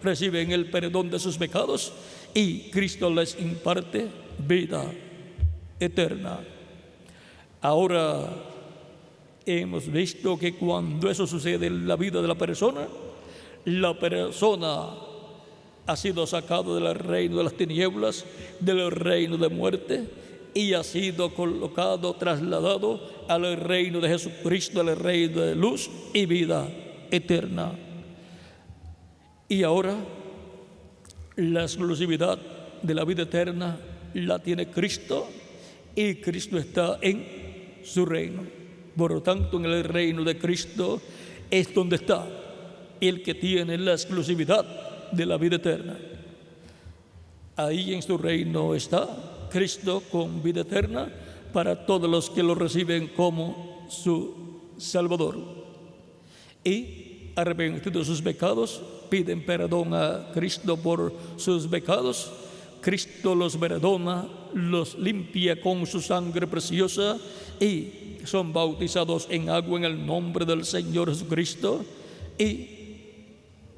reciben el perdón de sus pecados, y Cristo les imparte vida eterna. Ahora hemos visto que cuando eso sucede en la vida de la persona ha sido sacado del reino de las tinieblas, del reino de muerte, y ha sido colocado, trasladado al reino de Jesucristo, al reino de luz y vida eterna. Y ahora la exclusividad de la vida eterna la tiene Cristo, y Cristo está en su reino. Por lo tanto, en el reino de Cristo es donde está el que tiene la exclusividad de la vida eterna. Ahí en su reino está Cristo con vida eterna para todos los que lo reciben como su Salvador. Y arrepentidos de sus pecados, piden perdón a Cristo por sus pecados. Cristo los perdona, los limpia con su sangre preciosa y son bautizados en agua en el nombre del Señor Jesucristo. Y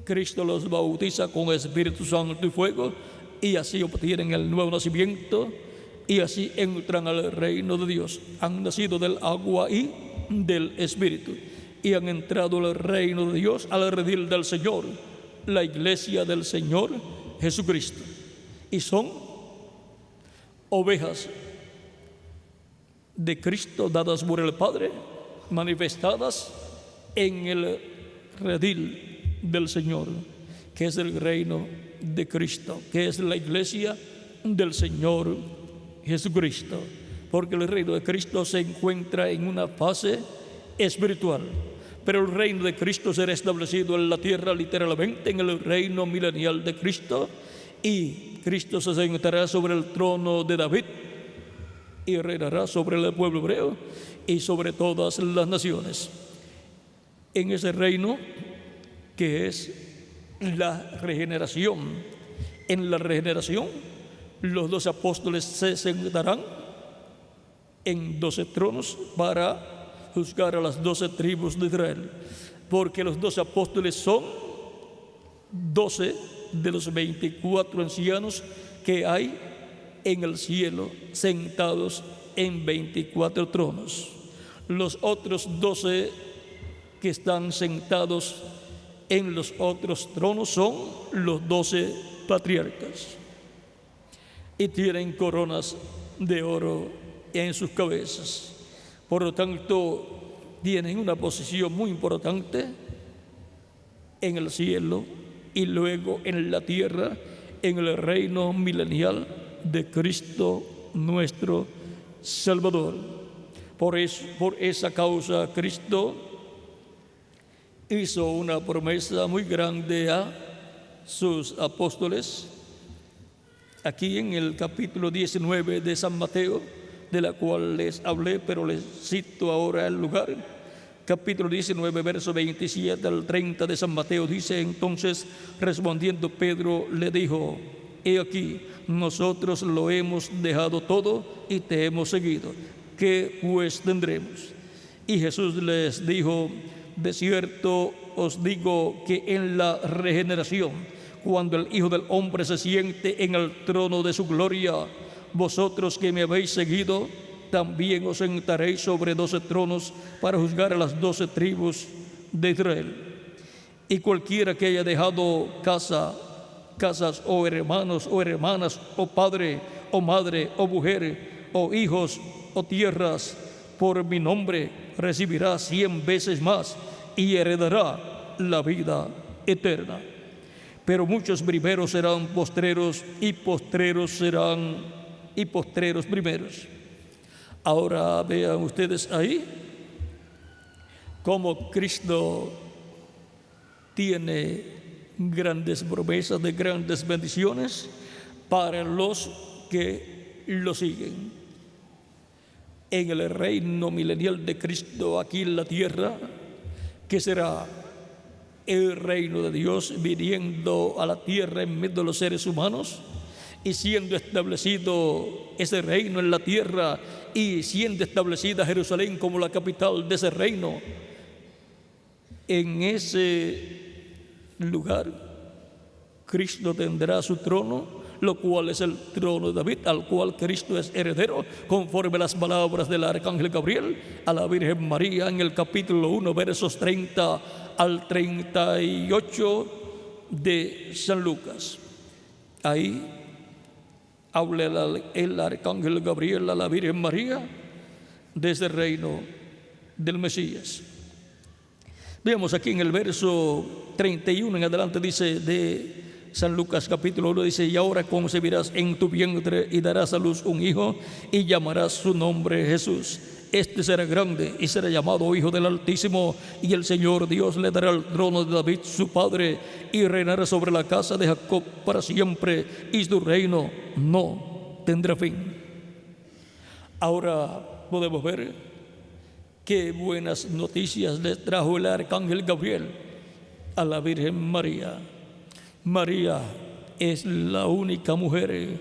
Cristo los bautiza con Espíritu Santo y fuego, y así obtienen el nuevo nacimiento, y así entran al reino de Dios. Han nacido del agua y del Espíritu, y han entrado al reino de Dios, al redil del Señor, la iglesia del Señor Jesucristo. Y son ovejas de Cristo dadas por el Padre, manifestadas en el redil del Señor, que es el reino de Cristo, que es la iglesia del Señor Jesucristo. Porque el reino de Cristo se encuentra en una fase espiritual, pero el reino de Cristo será establecido en la tierra literalmente en el reino milenial de Cristo, y Cristo se sentará sobre el trono de David y reinará sobre el pueblo hebreo y sobre todas las naciones. En ese reino que es la regeneración. En la regeneración, los 12 apóstoles se sentarán en 12 tronos para juzgar a las 12 tribus de Israel, porque los 12 apóstoles son 12 de los 24 ancianos que hay en el cielo, sentados en 24 tronos. Los otros 12 que están sentados en los otros tronos son los 12 patriarcas, y tienen coronas de oro en sus cabezas. Por lo tanto, tienen una posición muy importante en el cielo y luego en la tierra, en el reino milenial de Cristo nuestro Salvador. Por esa causa Cristo hizo una promesa muy grande a sus apóstoles, aquí en el capítulo 19 de San Mateo, de la cual les hablé, pero les cito ahora el lugar. Capítulo 19, verso 27 al 30 de San Mateo dice: entonces respondiendo Pedro le dijo: he aquí, nosotros lo hemos dejado todo y te hemos seguido. ¿Qué pues tendremos? Y Jesús les dijo: de cierto os digo que en la regeneración, cuando el Hijo del Hombre se siente en el trono de su gloria, vosotros que me habéis seguido, también os sentaréis sobre 12 tronos para juzgar a las 12 tribus de Israel. Y cualquiera que haya dejado casas o hermanos o hermanas o padre o madre o mujer o hijos o tierras por mi nombre, recibirá 100 veces más y heredará la vida eterna. Pero muchos primeros serán postreros y postreros primeros. Ahora vean ustedes ahí cómo Cristo tiene grandes promesas de grandes bendiciones para los que lo siguen. En el reino milenial de Cristo aquí en la tierra, que será el reino de Dios viniendo a la tierra en medio de los seres humanos, y siendo establecido ese reino en la tierra y siendo establecida Jerusalén como la capital de ese reino, en ese lugar Cristo tendrá su trono, lo cual es el trono de David, al cual Cristo es heredero, conforme a las palabras del arcángel Gabriel a la Virgen María en el capítulo 1, versos 30 al 38 de San Lucas. Ahí habla el arcángel Gabriel a la Virgen María desde el reino del Mesías. Veamos aquí en el verso 31 en adelante, dice de San Lucas capítulo 1, dice: y ahora concebirás en tu vientre y darás a luz un hijo y llamarás su nombre Jesús. Este será grande y será llamado Hijo del Altísimo, y el Señor Dios le dará el trono de David su padre, y reinará sobre la casa de Jacob para siempre, y su reino no tendrá fin. Ahora podemos ver qué buenas noticias le trajo el arcángel Gabriel a la Virgen María. María es la única mujer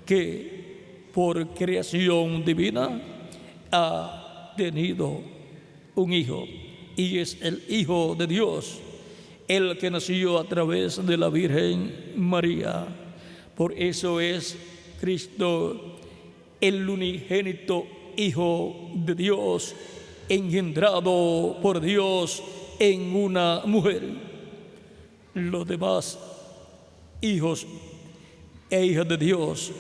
que por creación divina ha tenido un hijo, y es el Hijo de Dios, el que nació a través de la Virgen María. Por eso es Cristo el unigénito Hijo de Dios, engendrado por Dios en una mujer. Los demás hijos e hijas de Dios,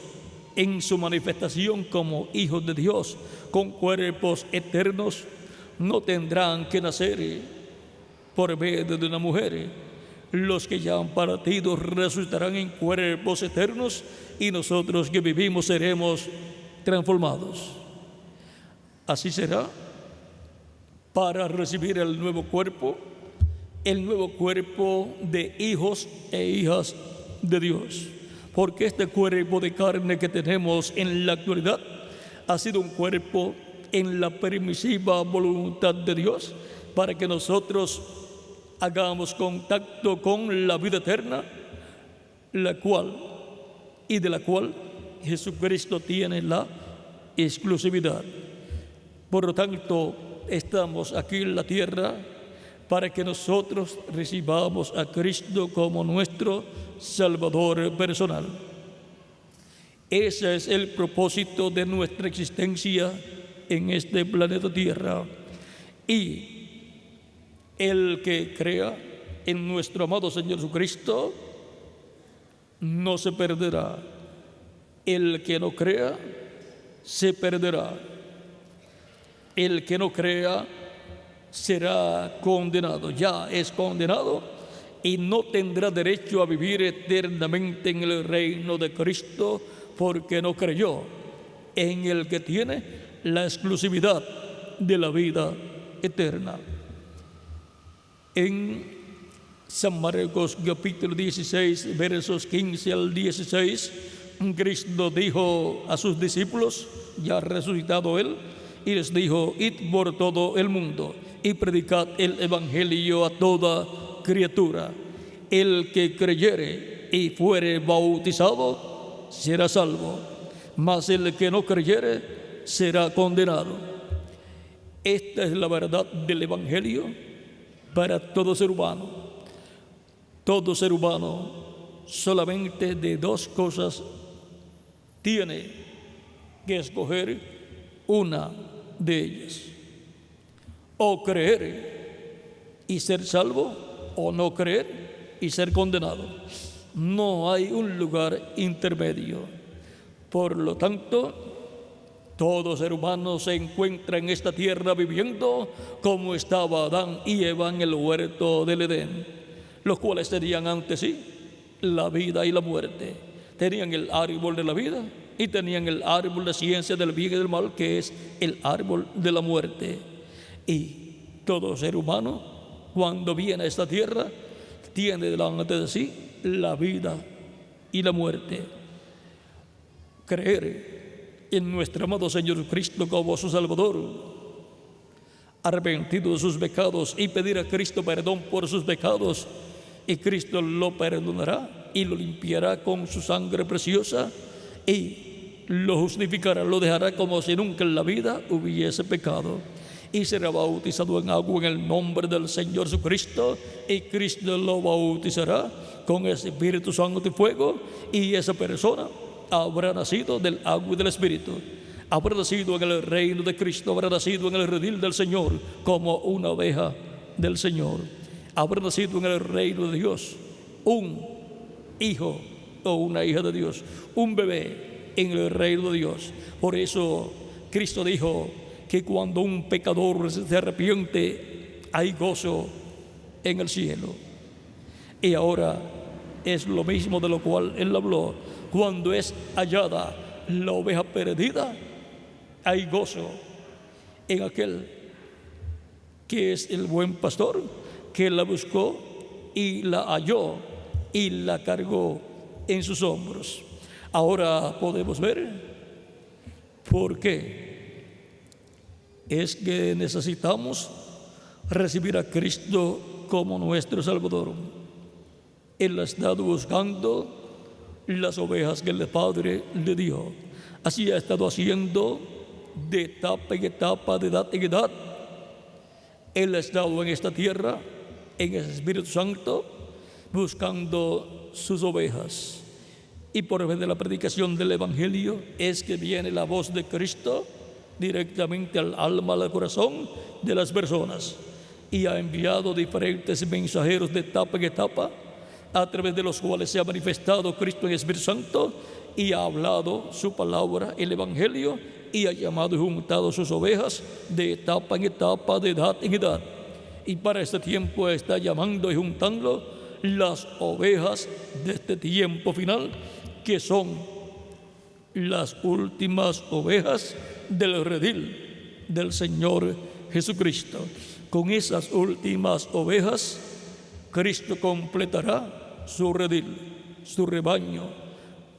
en su manifestación como hijos de Dios con cuerpos eternos, no tendrán que nacer por medio de una mujer. Los que ya han partido resucitarán en cuerpos eternos, y nosotros que vivimos seremos transformados. Así será para recibir el nuevo cuerpo de hijos e hijas de Dios. Porque este cuerpo de carne que tenemos en la actualidad ha sido un cuerpo en la permisiva voluntad de Dios, para que nosotros hagamos contacto con la vida eterna, de la cual Jesucristo tiene la exclusividad. Por lo tanto, estamos aquí en la tierra para que nosotros recibamos a Cristo como nuestro Salvador personal. Ese es el propósito de nuestra existencia en este planeta Tierra. Y el que crea en nuestro amado Señor Jesucristo no se perderá. El que no crea se perderá. El que no crea será condenado, ya es condenado, y no tendrá derecho a vivir eternamente en el reino de Cristo, porque no creyó en el que tiene la exclusividad de la vida eterna. En San Marcos capítulo 16, versos 15 al 16, Cristo dijo a sus discípulos, ya resucitado Él, y les dijo: id por todo el mundo y predicad el evangelio a toda criatura. El que creyere y fuere bautizado será salvo, mas el que no creyere será condenado. Esta es la verdad del evangelio para todo ser humano. Todo ser humano solamente de dos cosas tiene que escoger, una de ellas: o creer y ser salvo, o no creer y ser condenado. No hay un lugar intermedio. Por lo tanto, todo ser humano se encuentra en esta tierra viviendo como estaba Adán y Eva en el huerto del Edén, los cuales tenían ante sí la vida y la muerte. Tenían el árbol de la vida y tenían el árbol de ciencia del bien y del mal, que es el árbol de la muerte. Y todo ser humano, cuando viene a esta tierra, tiene delante de sí la vida y la muerte. Creer en nuestro amado Señor Cristo como su Salvador, arrepentido de sus pecados, y pedir a Cristo perdón por sus pecados, y Cristo lo perdonará y lo limpiará con su sangre preciosa, y lo justificará, lo dejará como si nunca en la vida hubiese pecado, y será bautizado en agua en el nombre del Señor Jesucristo, y Cristo lo bautizará con el Espíritu Santo y fuego, y esa persona habrá nacido del agua y del Espíritu, habrá nacido en el reino de Cristo, habrá nacido en el redil del Señor como una oveja del Señor, habrá nacido en el reino de Dios, un hijo o una hija de Dios, un bebé en el reino de Dios. Por eso Cristo dijo que cuando un pecador se arrepiente, hay gozo en el cielo. Y ahora es lo mismo de lo cual Él habló. Cuando es hallada la oveja perdida, hay gozo en aquel que es el buen pastor, que la buscó y la halló y la cargó en sus hombros. Ahora podemos ver por qué es que necesitamos recibir a Cristo como nuestro Salvador. Él ha estado buscando las ovejas que el Padre le dio. Así ha estado haciendo de etapa en etapa, de edad en edad. Él ha estado en esta tierra, en el Espíritu Santo, buscando sus ovejas. Y por medio de la predicación del Evangelio es que viene la voz de Cristo directamente al alma, al corazón de las personas. Y ha enviado diferentes mensajeros de etapa en etapa, a través de los cuales se ha manifestado Cristo en el Espíritu Santo y ha hablado su palabra, el Evangelio, y ha llamado y juntado sus ovejas de etapa en etapa, de edad en edad. Y para este tiempo está llamando y juntando las ovejas de este tiempo final, que son las últimas ovejas del redil del Señor Jesucristo. Con esas últimas ovejas, Cristo completará su redil, su rebaño.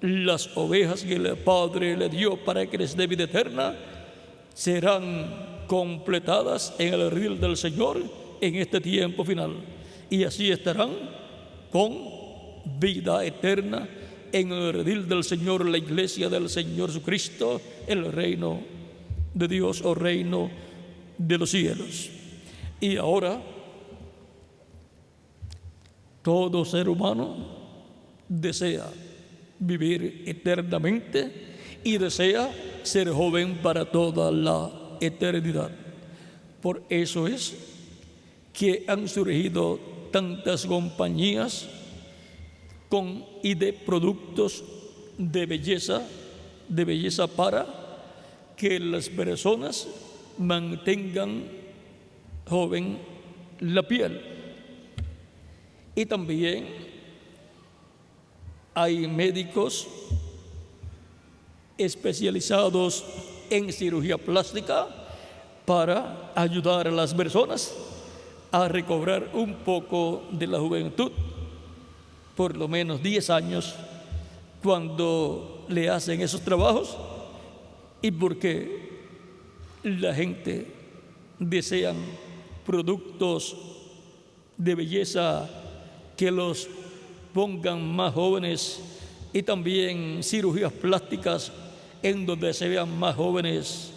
Las ovejas que el Padre le dio para que les dé vida eterna serán completadas en el redil del Señor en este tiempo final. Y así estarán con vida eterna en el redil del Señor, la iglesia del Señor Jesucristo, el reino de Dios o reino de los cielos. Y ahora, todo ser humano desea vivir eternamente y desea ser joven para toda la eternidad. Por eso es que han surgido tantas compañías y de productos de belleza para que las personas mantengan joven la piel. Y también hay médicos especializados en cirugía plástica para ayudar a las personas a recobrar un poco de la juventud, por lo menos 10 años, cuando le hacen esos trabajos, y porque la gente desean productos de belleza que los pongan más jóvenes, y también cirugías plásticas en donde se vean más jóvenes.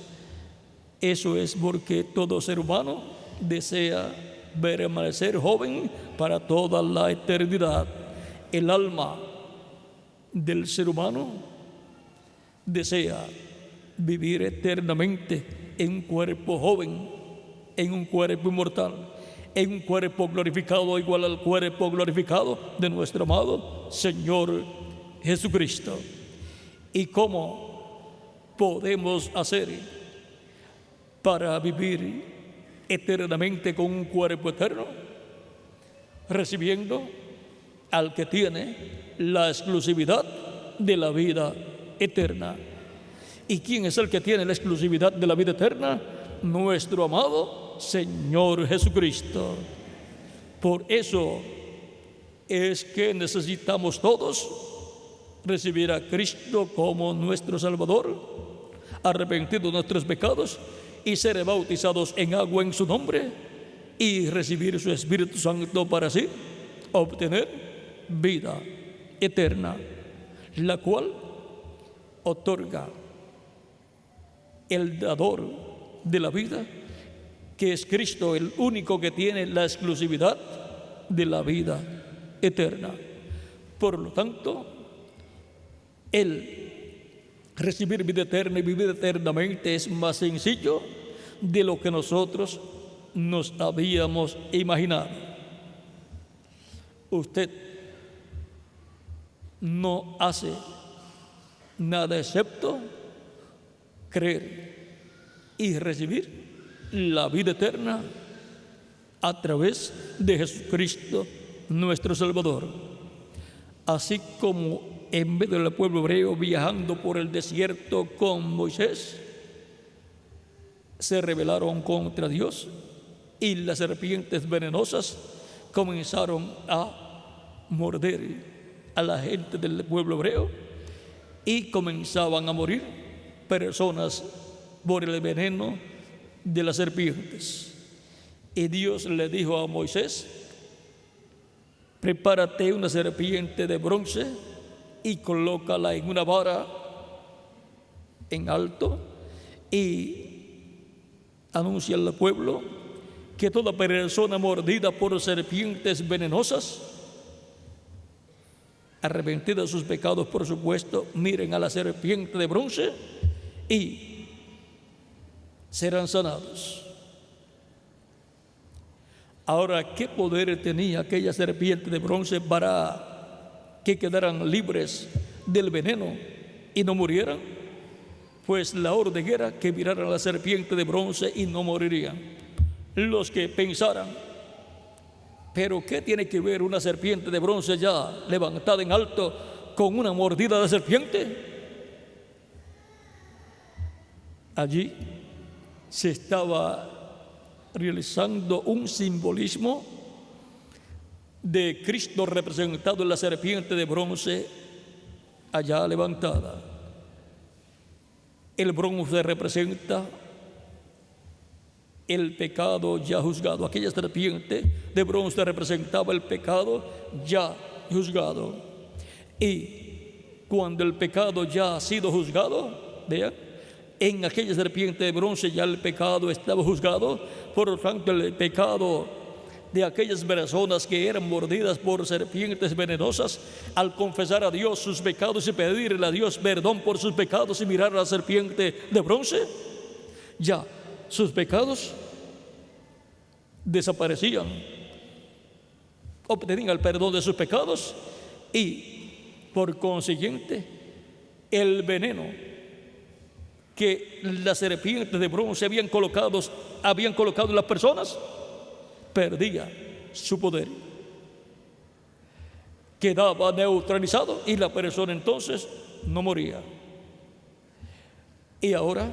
Eso es porque todo ser humano desea permanecer joven para toda la eternidad. El alma del ser humano desea vivir eternamente en un cuerpo joven, en un cuerpo inmortal, en un cuerpo glorificado igual al cuerpo glorificado de nuestro amado Señor Jesucristo. ¿Y cómo podemos hacer para vivir eternamente con un cuerpo eterno? Recibiendo al que tiene la exclusividad de la vida eterna. ¿Y quién es el que tiene la exclusividad de la vida eterna? Nuestro amado Señor Jesucristo. Por eso es que necesitamos todos recibir a Cristo como nuestro Salvador, arrepentir de nuestros pecados y ser bautizados en agua en su nombre y recibir su Espíritu Santo para así obtener vida eterna, la cual otorga el dador de la vida, que es Cristo, el único que tiene la exclusividad de la vida eterna. Por lo tanto, el recibir vida eterna y vivir eternamente es más sencillo de lo que nosotros nos habíamos imaginado. Usted no hace nada excepto creer y recibir la vida eterna a través de Jesucristo nuestro Salvador. Así como en medio del pueblo hebreo viajando por el desierto con Moisés, se rebelaron contra Dios y las serpientes venenosas comenzaron a morder a la gente del pueblo hebreo y comenzaban a morir personas por el veneno de las serpientes. Y Dios le dijo a Moisés: prepárate una serpiente de bronce y colócala en una vara en alto y anuncia al pueblo que toda persona mordida por serpientes venenosas, arrepentida de sus pecados, por supuesto, miren a la serpiente de bronce y serán sanados. Ahora, ¿qué poder tenía aquella serpiente de bronce para que quedaran libres del veneno y no murieran? Pues la orden era que miraran a la serpiente de bronce y no morirían. Los que pensaran: ¿pero qué tiene que ver una serpiente de bronce ya levantada en alto con una mordida de serpiente? Allí se estaba realizando un simbolismo de Cristo representado en la serpiente de bronce allá levantada. El bronce representa el pecado ya juzgado. Aquella serpiente de bronce representaba el pecado ya juzgado. Y cuando el pecado ya ha sido juzgado, vean, en aquella serpiente de bronce ya el pecado estaba juzgado. Por lo tanto, el pecado de aquellas personas que eran mordidas por serpientes venenosas, al confesar a Dios sus pecados y pedirle a Dios perdón por sus pecados y mirar a la serpiente de bronce, ya sus pecados desaparecían, obtenían el perdón de sus pecados y por consiguiente el veneno que las serpientes de bronce habían colocado en las personas perdía su poder, quedaba neutralizado y la persona entonces no moría. Y ahora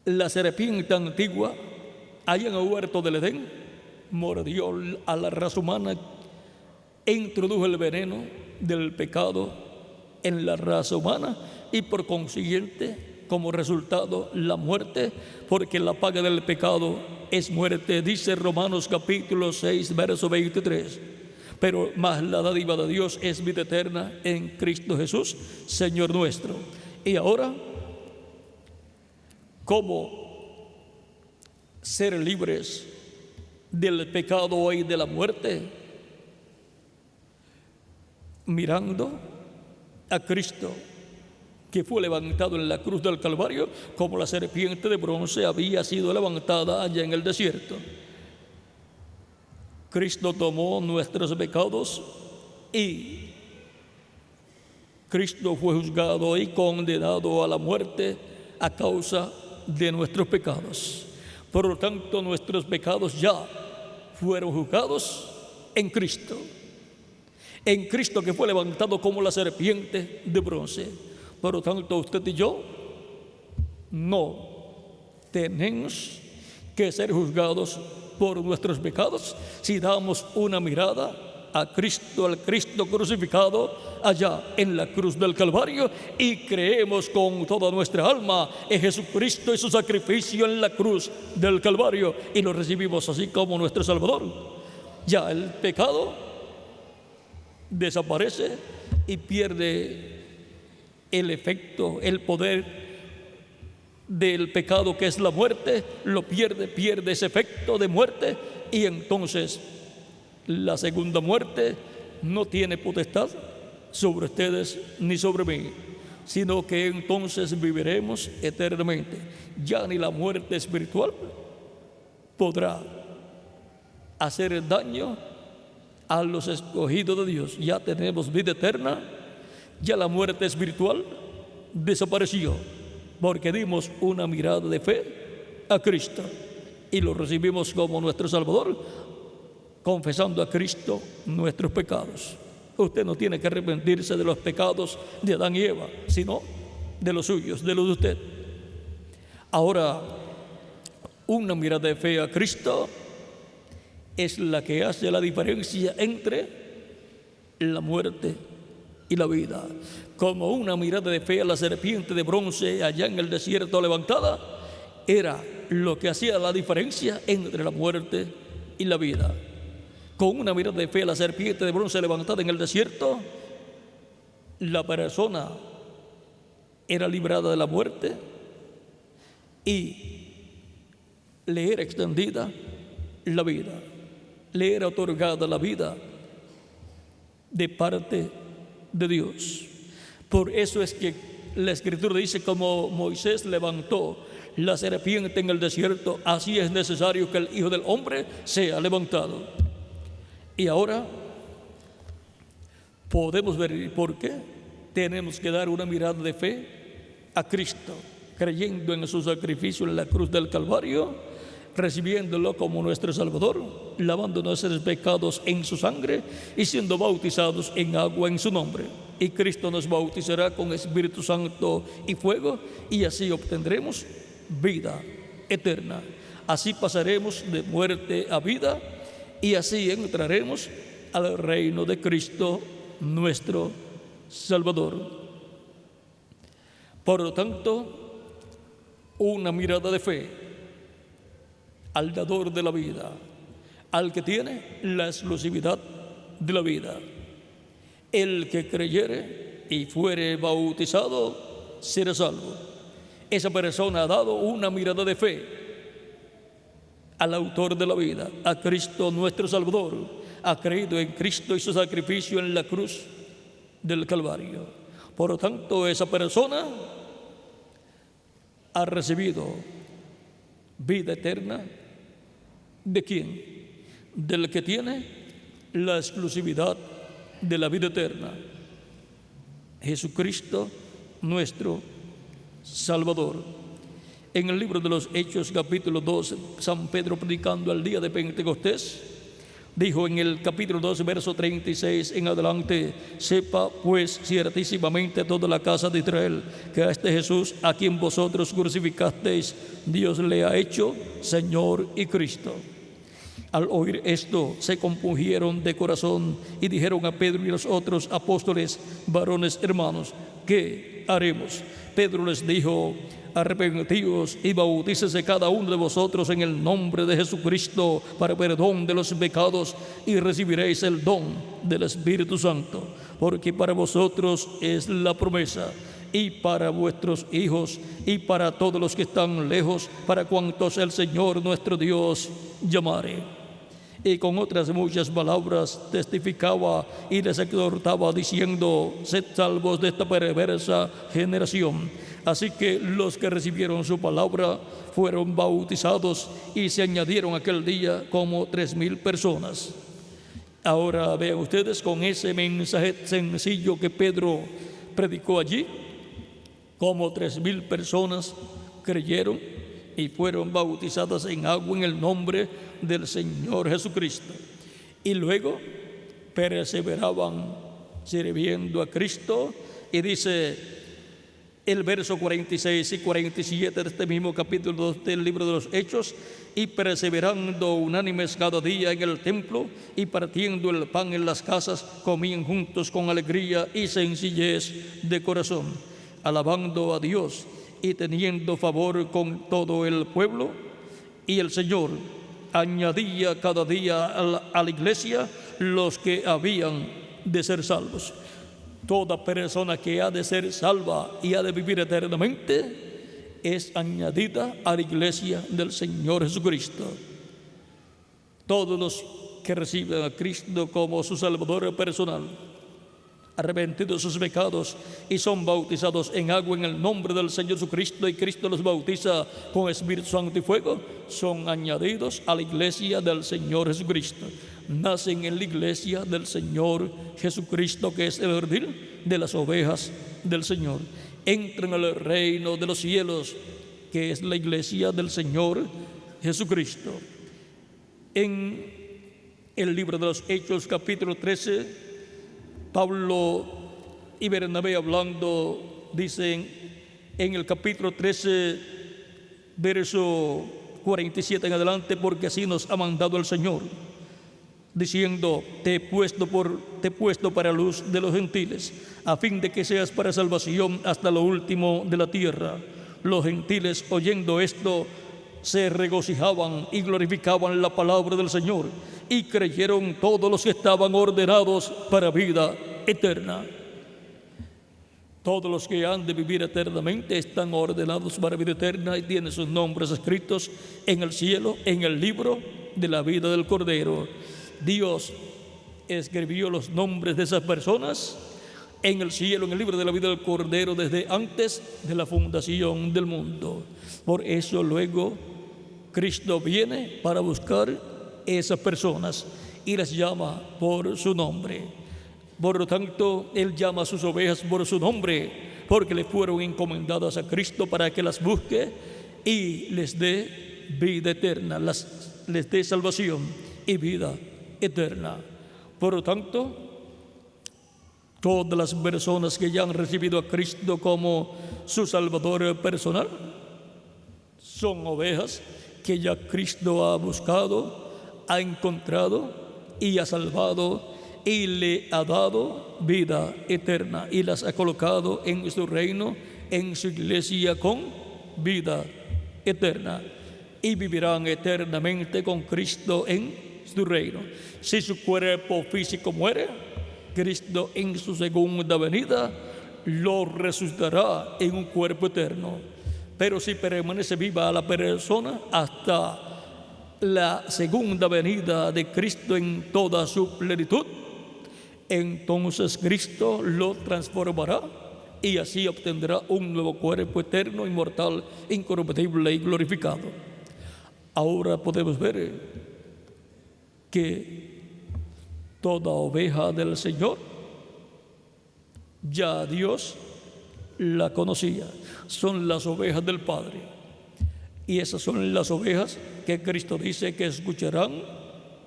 la serpiente antigua, allá en el huerto del Edén, mordió a la raza humana e introdujo el veneno del pecado en la raza humana y por consiguiente, como resultado, la muerte, porque la paga del pecado es muerte, dice Romanos capítulo 6, verso 23. Pero más la dádiva de Dios es vida eterna en Cristo Jesús, Señor nuestro. Y ahora, ¿cómo ser libres del pecado y de la muerte? Mirando a Cristo, que fue levantado en la cruz del Calvario, como la serpiente de bronce había sido levantada allá en el desierto. Cristo tomó nuestros pecados y Cristo fue juzgado y condenado a la muerte a causa de nuestros pecados. Por lo tanto, nuestros pecados ya fueron juzgados en Cristo. En Cristo, que fue levantado como la serpiente de bronce. Por lo tanto, usted y yo no tenemos que ser juzgados por nuestros pecados si damos una mirada a Cristo, al Cristo crucificado allá en la cruz del Calvario, y creemos con toda nuestra alma en Jesucristo y su sacrificio en la cruz del Calvario, y lo recibimos así como nuestro Salvador. Ya el pecado desaparece y pierde el efecto, el poder del pecado, que es la muerte, lo pierde ese efecto de muerte, y entonces la segunda muerte no tiene potestad sobre ustedes ni sobre mí, sino que entonces viviremos eternamente. Ya ni la muerte espiritual podrá hacer daño a los escogidos de Dios. Ya tenemos vida eterna, ya la muerte espiritual desapareció, porque dimos una mirada de fe a Cristo y lo recibimos como nuestro Salvador, confesando a Cristo nuestros pecados. Usted no tiene que arrepentirse de los pecados de Adán y Eva, sino de los suyos, de los de usted. Ahora, una mirada de fe a Cristo es la que hace la diferencia entre la muerte y la vida. Como una mirada de fe a la serpiente de bronce allá en el desierto levantada, era lo que hacía la diferencia entre la muerte y la vida. Con una mirada de fe a la serpiente de bronce levantada en el desierto, la persona era librada de la muerte y le era extendida la vida, le era otorgada la vida de parte de Dios. Por eso es que la Escritura dice: como Moisés levantó la serpiente en el desierto, así es necesario que el Hijo del Hombre sea levantado. Y ahora podemos ver por qué tenemos que dar una mirada de fe a Cristo, creyendo en su sacrificio en la cruz del Calvario, recibiéndolo como nuestro Salvador, lavando nuestros pecados en su sangre y siendo bautizados en agua en su nombre. Y Cristo nos bautizará con Espíritu Santo y fuego, y así obtendremos vida eterna. Así pasaremos de muerte a vida, y así entraremos al reino de Cristo, nuestro Salvador. Por lo tanto, una mirada de fe al dador de la vida, al que tiene la exclusividad de la vida. El que creyere y fuere bautizado será salvo. Esa persona ha dado una mirada de fe al autor de la vida, a Cristo nuestro Salvador. Ha creído en Cristo y su sacrificio en la cruz del Calvario. Por lo tanto, esa persona ha recibido vida eterna. ¿De quién? Del que tiene la exclusividad de la vida eterna, Jesucristo nuestro Salvador. En el libro de los Hechos, capítulo 2, San Pedro, predicando al día de Pentecostés, dijo en el capítulo 2, verso 36 en adelante: sepa pues ciertísimamente toda la casa de Israel que a este Jesús, a quien vosotros crucificasteis, Dios le ha hecho Señor y Cristo. Al oír esto, se compungieron de corazón y dijeron a Pedro y a los otros apóstoles: varones hermanos, ¿qué haremos? Pedro les dijo: arrepentíos y bautícese cada uno de vosotros en el nombre de Jesucristo para perdón de los pecados, y recibiréis el don del Espíritu Santo, porque para vosotros es la promesa, y para vuestros hijos, y para todos los que están lejos, para cuantos el Señor nuestro Dios llamare. Y con otras muchas palabras testificaba y les exhortaba, diciendo: sed salvos de esta perversa generación. Así que los que recibieron su palabra fueron bautizados, y se añadieron aquel día como 3,000 personas. Ahora vean ustedes, con ese mensaje sencillo que Pedro predicó allí, como 3,000 personas creyeron y fueron bautizadas en agua en el nombre del Señor Jesucristo. Y luego perseveraban sirviendo a Cristo. Y dice el verso 46 y 47 de este mismo capítulo 2 del libro de los Hechos: y perseverando unánimes cada día en el templo y partiendo el pan en las casas, comían juntos con alegría y sencillez de corazón, alabando a Dios y teniendo favor con todo el pueblo. Y el Señor añadía cada día a la iglesia los que habían de ser salvos. Toda persona que ha de ser salva y ha de vivir eternamente es añadida a la iglesia del Señor Jesucristo. Todos los que reciben a Cristo como su Salvador personal arrepentidos de sus pecados y son bautizados en agua en el nombre del Señor Jesucristo, y Cristo los bautiza con Espíritu Santo y fuego, son añadidos a la iglesia del Señor Jesucristo. Nacen en la iglesia del Señor Jesucristo, que es el redil de las ovejas del Señor. Entran al reino de los cielos, que es la iglesia del Señor Jesucristo. En el libro de los Hechos, capítulo 13, Pablo y Bernabé hablando, dicen en el capítulo 13, verso 47 en adelante: porque así nos ha mandado el Señor, diciendo: te he puesto para luz de los gentiles, a fin de que seas para salvación hasta lo último de la tierra. Los gentiles, oyendo esto, se regocijaban y glorificaban la palabra del Señor, y creyeron todos los que estaban ordenados para vida eterna. Todos los que han de vivir eternamente están ordenados para vida eterna y tienen sus nombres escritos en el cielo, en el libro de la vida del Cordero. Dios escribió los nombres de esas personas en el cielo, en el libro de la vida del Cordero, desde antes de la fundación del mundo. Por eso luego Cristo viene para buscar esas personas y las llama por su nombre. Por lo tanto, Él llama a sus ovejas por su nombre, porque le fueron encomendadas a Cristo para que las busque y les dé vida eterna, les dé salvación y vida eterna. Por lo tanto, todas las personas que ya han recibido a Cristo como su Salvador personal son ovejas que ya Cristo ha buscado, ha encontrado y ha salvado, y le ha dado vida eterna y las ha colocado en su reino, en su iglesia, con vida eterna, y vivirán eternamente con Cristo en su reino. Si su cuerpo físico muere, Cristo en su segunda venida lo resucitará en un cuerpo eterno. Pero si permanece viva la persona hasta la segunda venida de Cristo en toda su plenitud, entonces Cristo lo transformará y así obtendrá un nuevo cuerpo eterno, inmortal, incorruptible y glorificado. Ahora podemos ver que toda oveja del Señor ya Dios la conocía. Son las ovejas del Padre, y esas son las ovejas que Cristo dice que escucharán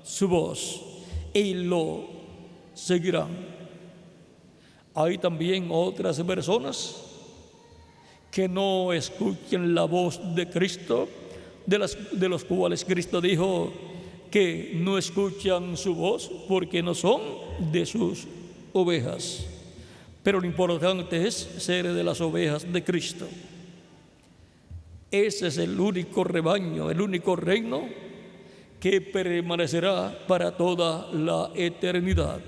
su voz y lo seguirán. Hay también otras personas que no escuchan la voz de Cristo, de los cuales Cristo dijo que no escuchan su voz porque no son de sus ovejas. Pero lo importante es ser de las ovejas de Cristo. Ese es el único rebaño, el único reino que permanecerá para toda la eternidad.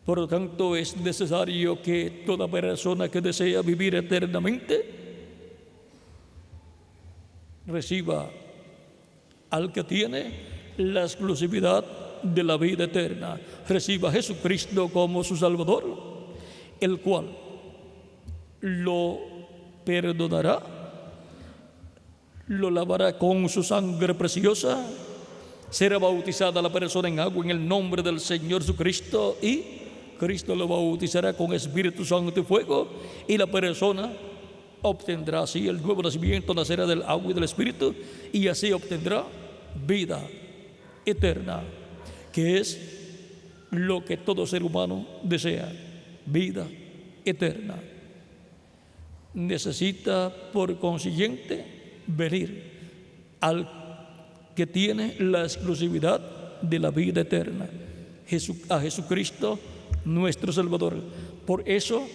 Por lo tanto, es necesario que toda persona que desea vivir eternamente reciba al que tiene la exclusividad de la vida eterna. Reciba a Jesucristo como su Salvador, el cual lo perdonará, lo lavará con su sangre preciosa, será bautizada la persona en agua en el nombre del Señor Jesucristo, y Cristo lo bautizará con Espíritu Santo y fuego, y la persona obtendrá así el nuevo nacimiento, nacerá del agua y del Espíritu, y así obtendrá vida eterna, que es lo que todo ser humano desea, vida eterna. Necesita, por consiguiente, venir al que tiene la exclusividad de la vida eterna, a Jesucristo nuestro Salvador. Por eso,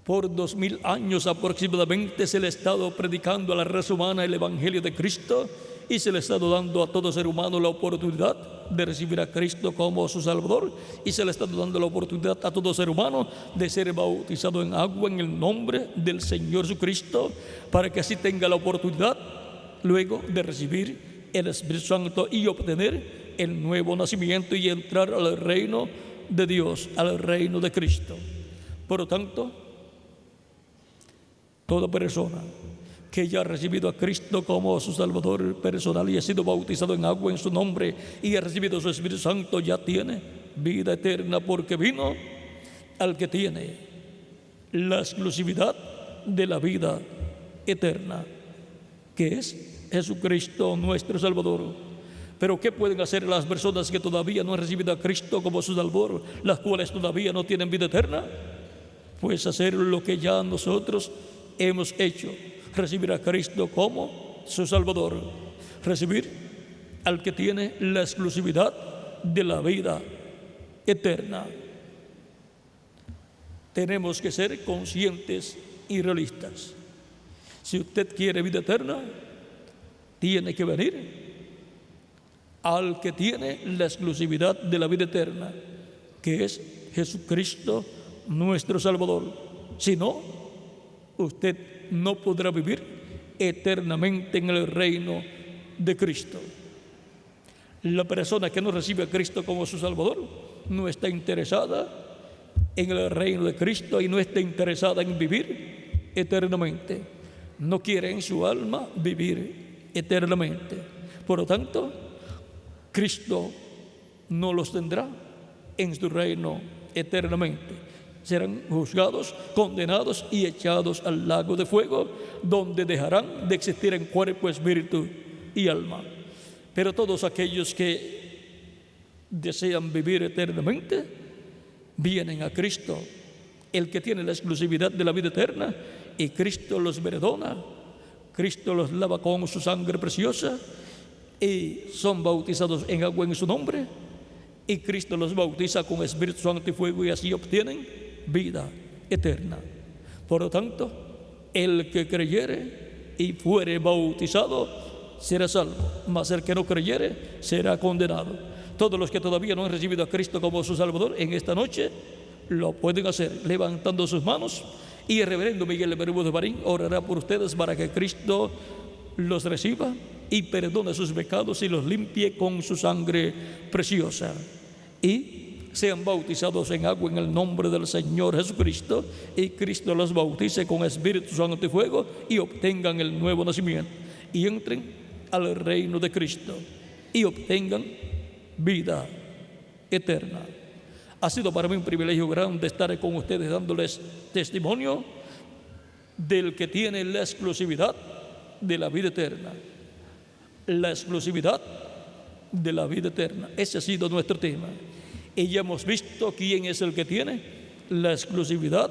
por 2000 años aproximadamente se le ha estado predicando a la raza humana el Evangelio de Cristo, y se le ha estado dando a todo ser humano la oportunidad de recibir a Cristo como su Salvador, y se le está dando la oportunidad a todo ser humano de ser bautizado en agua en el nombre del Señor Jesucristo, para que así tenga la oportunidad luego de recibir el Espíritu Santo y obtener el nuevo nacimiento y entrar al reino de Dios, al reino de Cristo. Por lo tanto, toda persona que ya ha recibido a Cristo como su Salvador personal y ha sido bautizado en agua en su nombre y ha recibido su Espíritu Santo, ya tiene vida eterna, porque vino al que tiene la exclusividad de la vida eterna, que es Jesucristo nuestro Salvador. Pero ¿qué pueden hacer las personas que todavía no han recibido a Cristo como su Salvador, las cuales todavía no tienen vida eterna? Pues hacer lo que ya nosotros hemos hecho: recibir a Cristo como su Salvador, recibir al que tiene la exclusividad de la vida eterna. Tenemos que ser conscientes y realistas. Si usted quiere vida eterna, tiene que venir al que tiene la exclusividad de la vida eterna, que es Jesucristo nuestro Salvador. Si no, usted no podrá vivir eternamente en el reino de Cristo. La persona que no recibe a Cristo como su Salvador no está interesada en el reino de Cristo y no está interesada en vivir eternamente. No quiere en su alma vivir eternamente. Por lo tanto, Cristo no los tendrá en su reino eternamente. Serán juzgados, condenados y echados al lago de fuego, donde dejarán de existir en cuerpo, espíritu y alma. Pero todos aquellos que desean vivir eternamente vienen a Cristo, el que tiene la exclusividad de la vida eterna, y Cristo los perdona. Cristo los lava con su sangre preciosa y son bautizados en agua en su nombre, y Cristo los bautiza con Espíritu Santo y fuego, y así obtienen vida eterna. Por lo tanto, el que creyere y fuere bautizado será salvo, mas el que no creyere será condenado. Todos los que todavía no han recibido a Cristo como su Salvador, en esta noche lo pueden hacer levantando sus manos, y el reverendo Miguel Bermúdez Marín orará por ustedes para que Cristo los reciba y perdone sus pecados y los limpie con su sangre preciosa, y sean bautizados en agua en el nombre del Señor Jesucristo, y Cristo los bautice con Espíritu Santo y fuego, y obtengan el nuevo nacimiento y entren al reino de Cristo y obtengan vida eterna. Ha sido para mí un privilegio grande estar con ustedes dándoles testimonio del que tiene la exclusividad de la vida eterna. La exclusividad de la vida eterna. Ese ha sido nuestro tema. Y ya hemos visto quién es el que tiene la exclusividad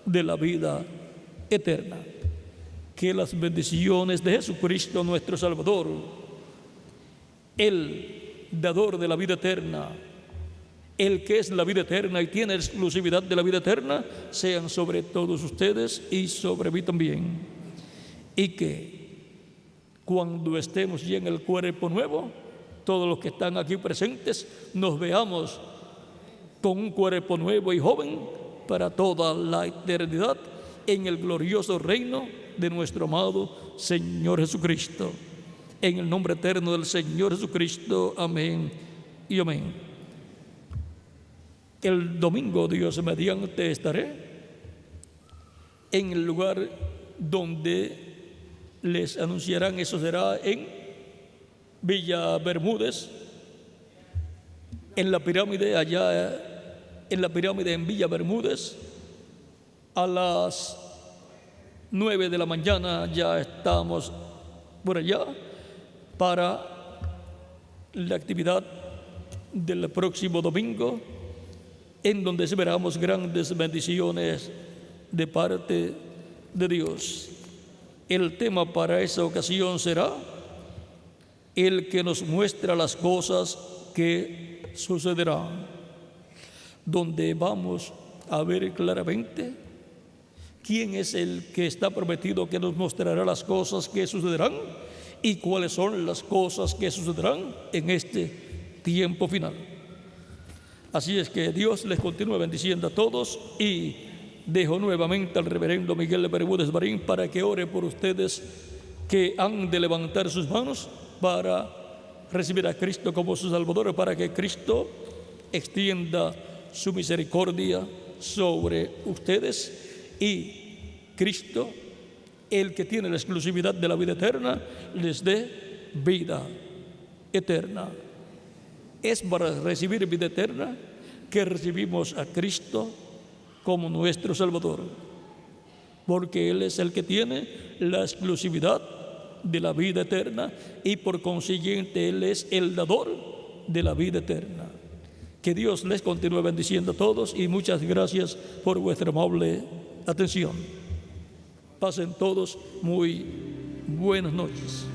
de la vida eterna. Que las bendiciones de Jesucristo nuestro Salvador, el dador de la vida eterna, el que es la vida eterna y tiene exclusividad de la vida eterna, sean sobre todos ustedes y sobre mí también. Y que cuando estemos ya en el cuerpo nuevo, todos los que están aquí presentes nos veamos con un cuerpo nuevo y joven para toda la eternidad en el glorioso reino de nuestro amado Señor Jesucristo. En el nombre eterno del Señor Jesucristo, amén y amén. El domingo, Dios mediante, estaré en el lugar donde les anunciarán. Eso será en Villa Bermúdez, en la pirámide, allá en la pirámide en Villa Bermúdez. A las 9 de la mañana ya estamos por allá para la actividad del próximo domingo, en donde esperamos grandes bendiciones de parte de Dios. El tema para esa ocasión será el que nos muestra las cosas que sucederán, donde vamos a ver claramente quién es el que está prometido que nos mostrará las cosas que sucederán y cuáles son las cosas que sucederán en este tiempo final. Así es que Dios les continúe bendiciendo a todos, y dejo nuevamente al reverendo Miguel Bermúdez Marín para que ore por ustedes que han de levantar sus manos para recibir a Cristo como su Salvador, para que Cristo extienda su misericordia sobre ustedes y Cristo, el que tiene la exclusividad de la vida eterna, les dé vida eterna. Es para recibir vida eterna que recibimos a Cristo como nuestro Salvador, porque Él es el que tiene la exclusividad de la vida eterna y por consiguiente Él es el dador de la vida eterna. Que Dios les continúe bendiciendo a todos y muchas gracias por vuestra amable atención. Pasen todos muy buenas noches.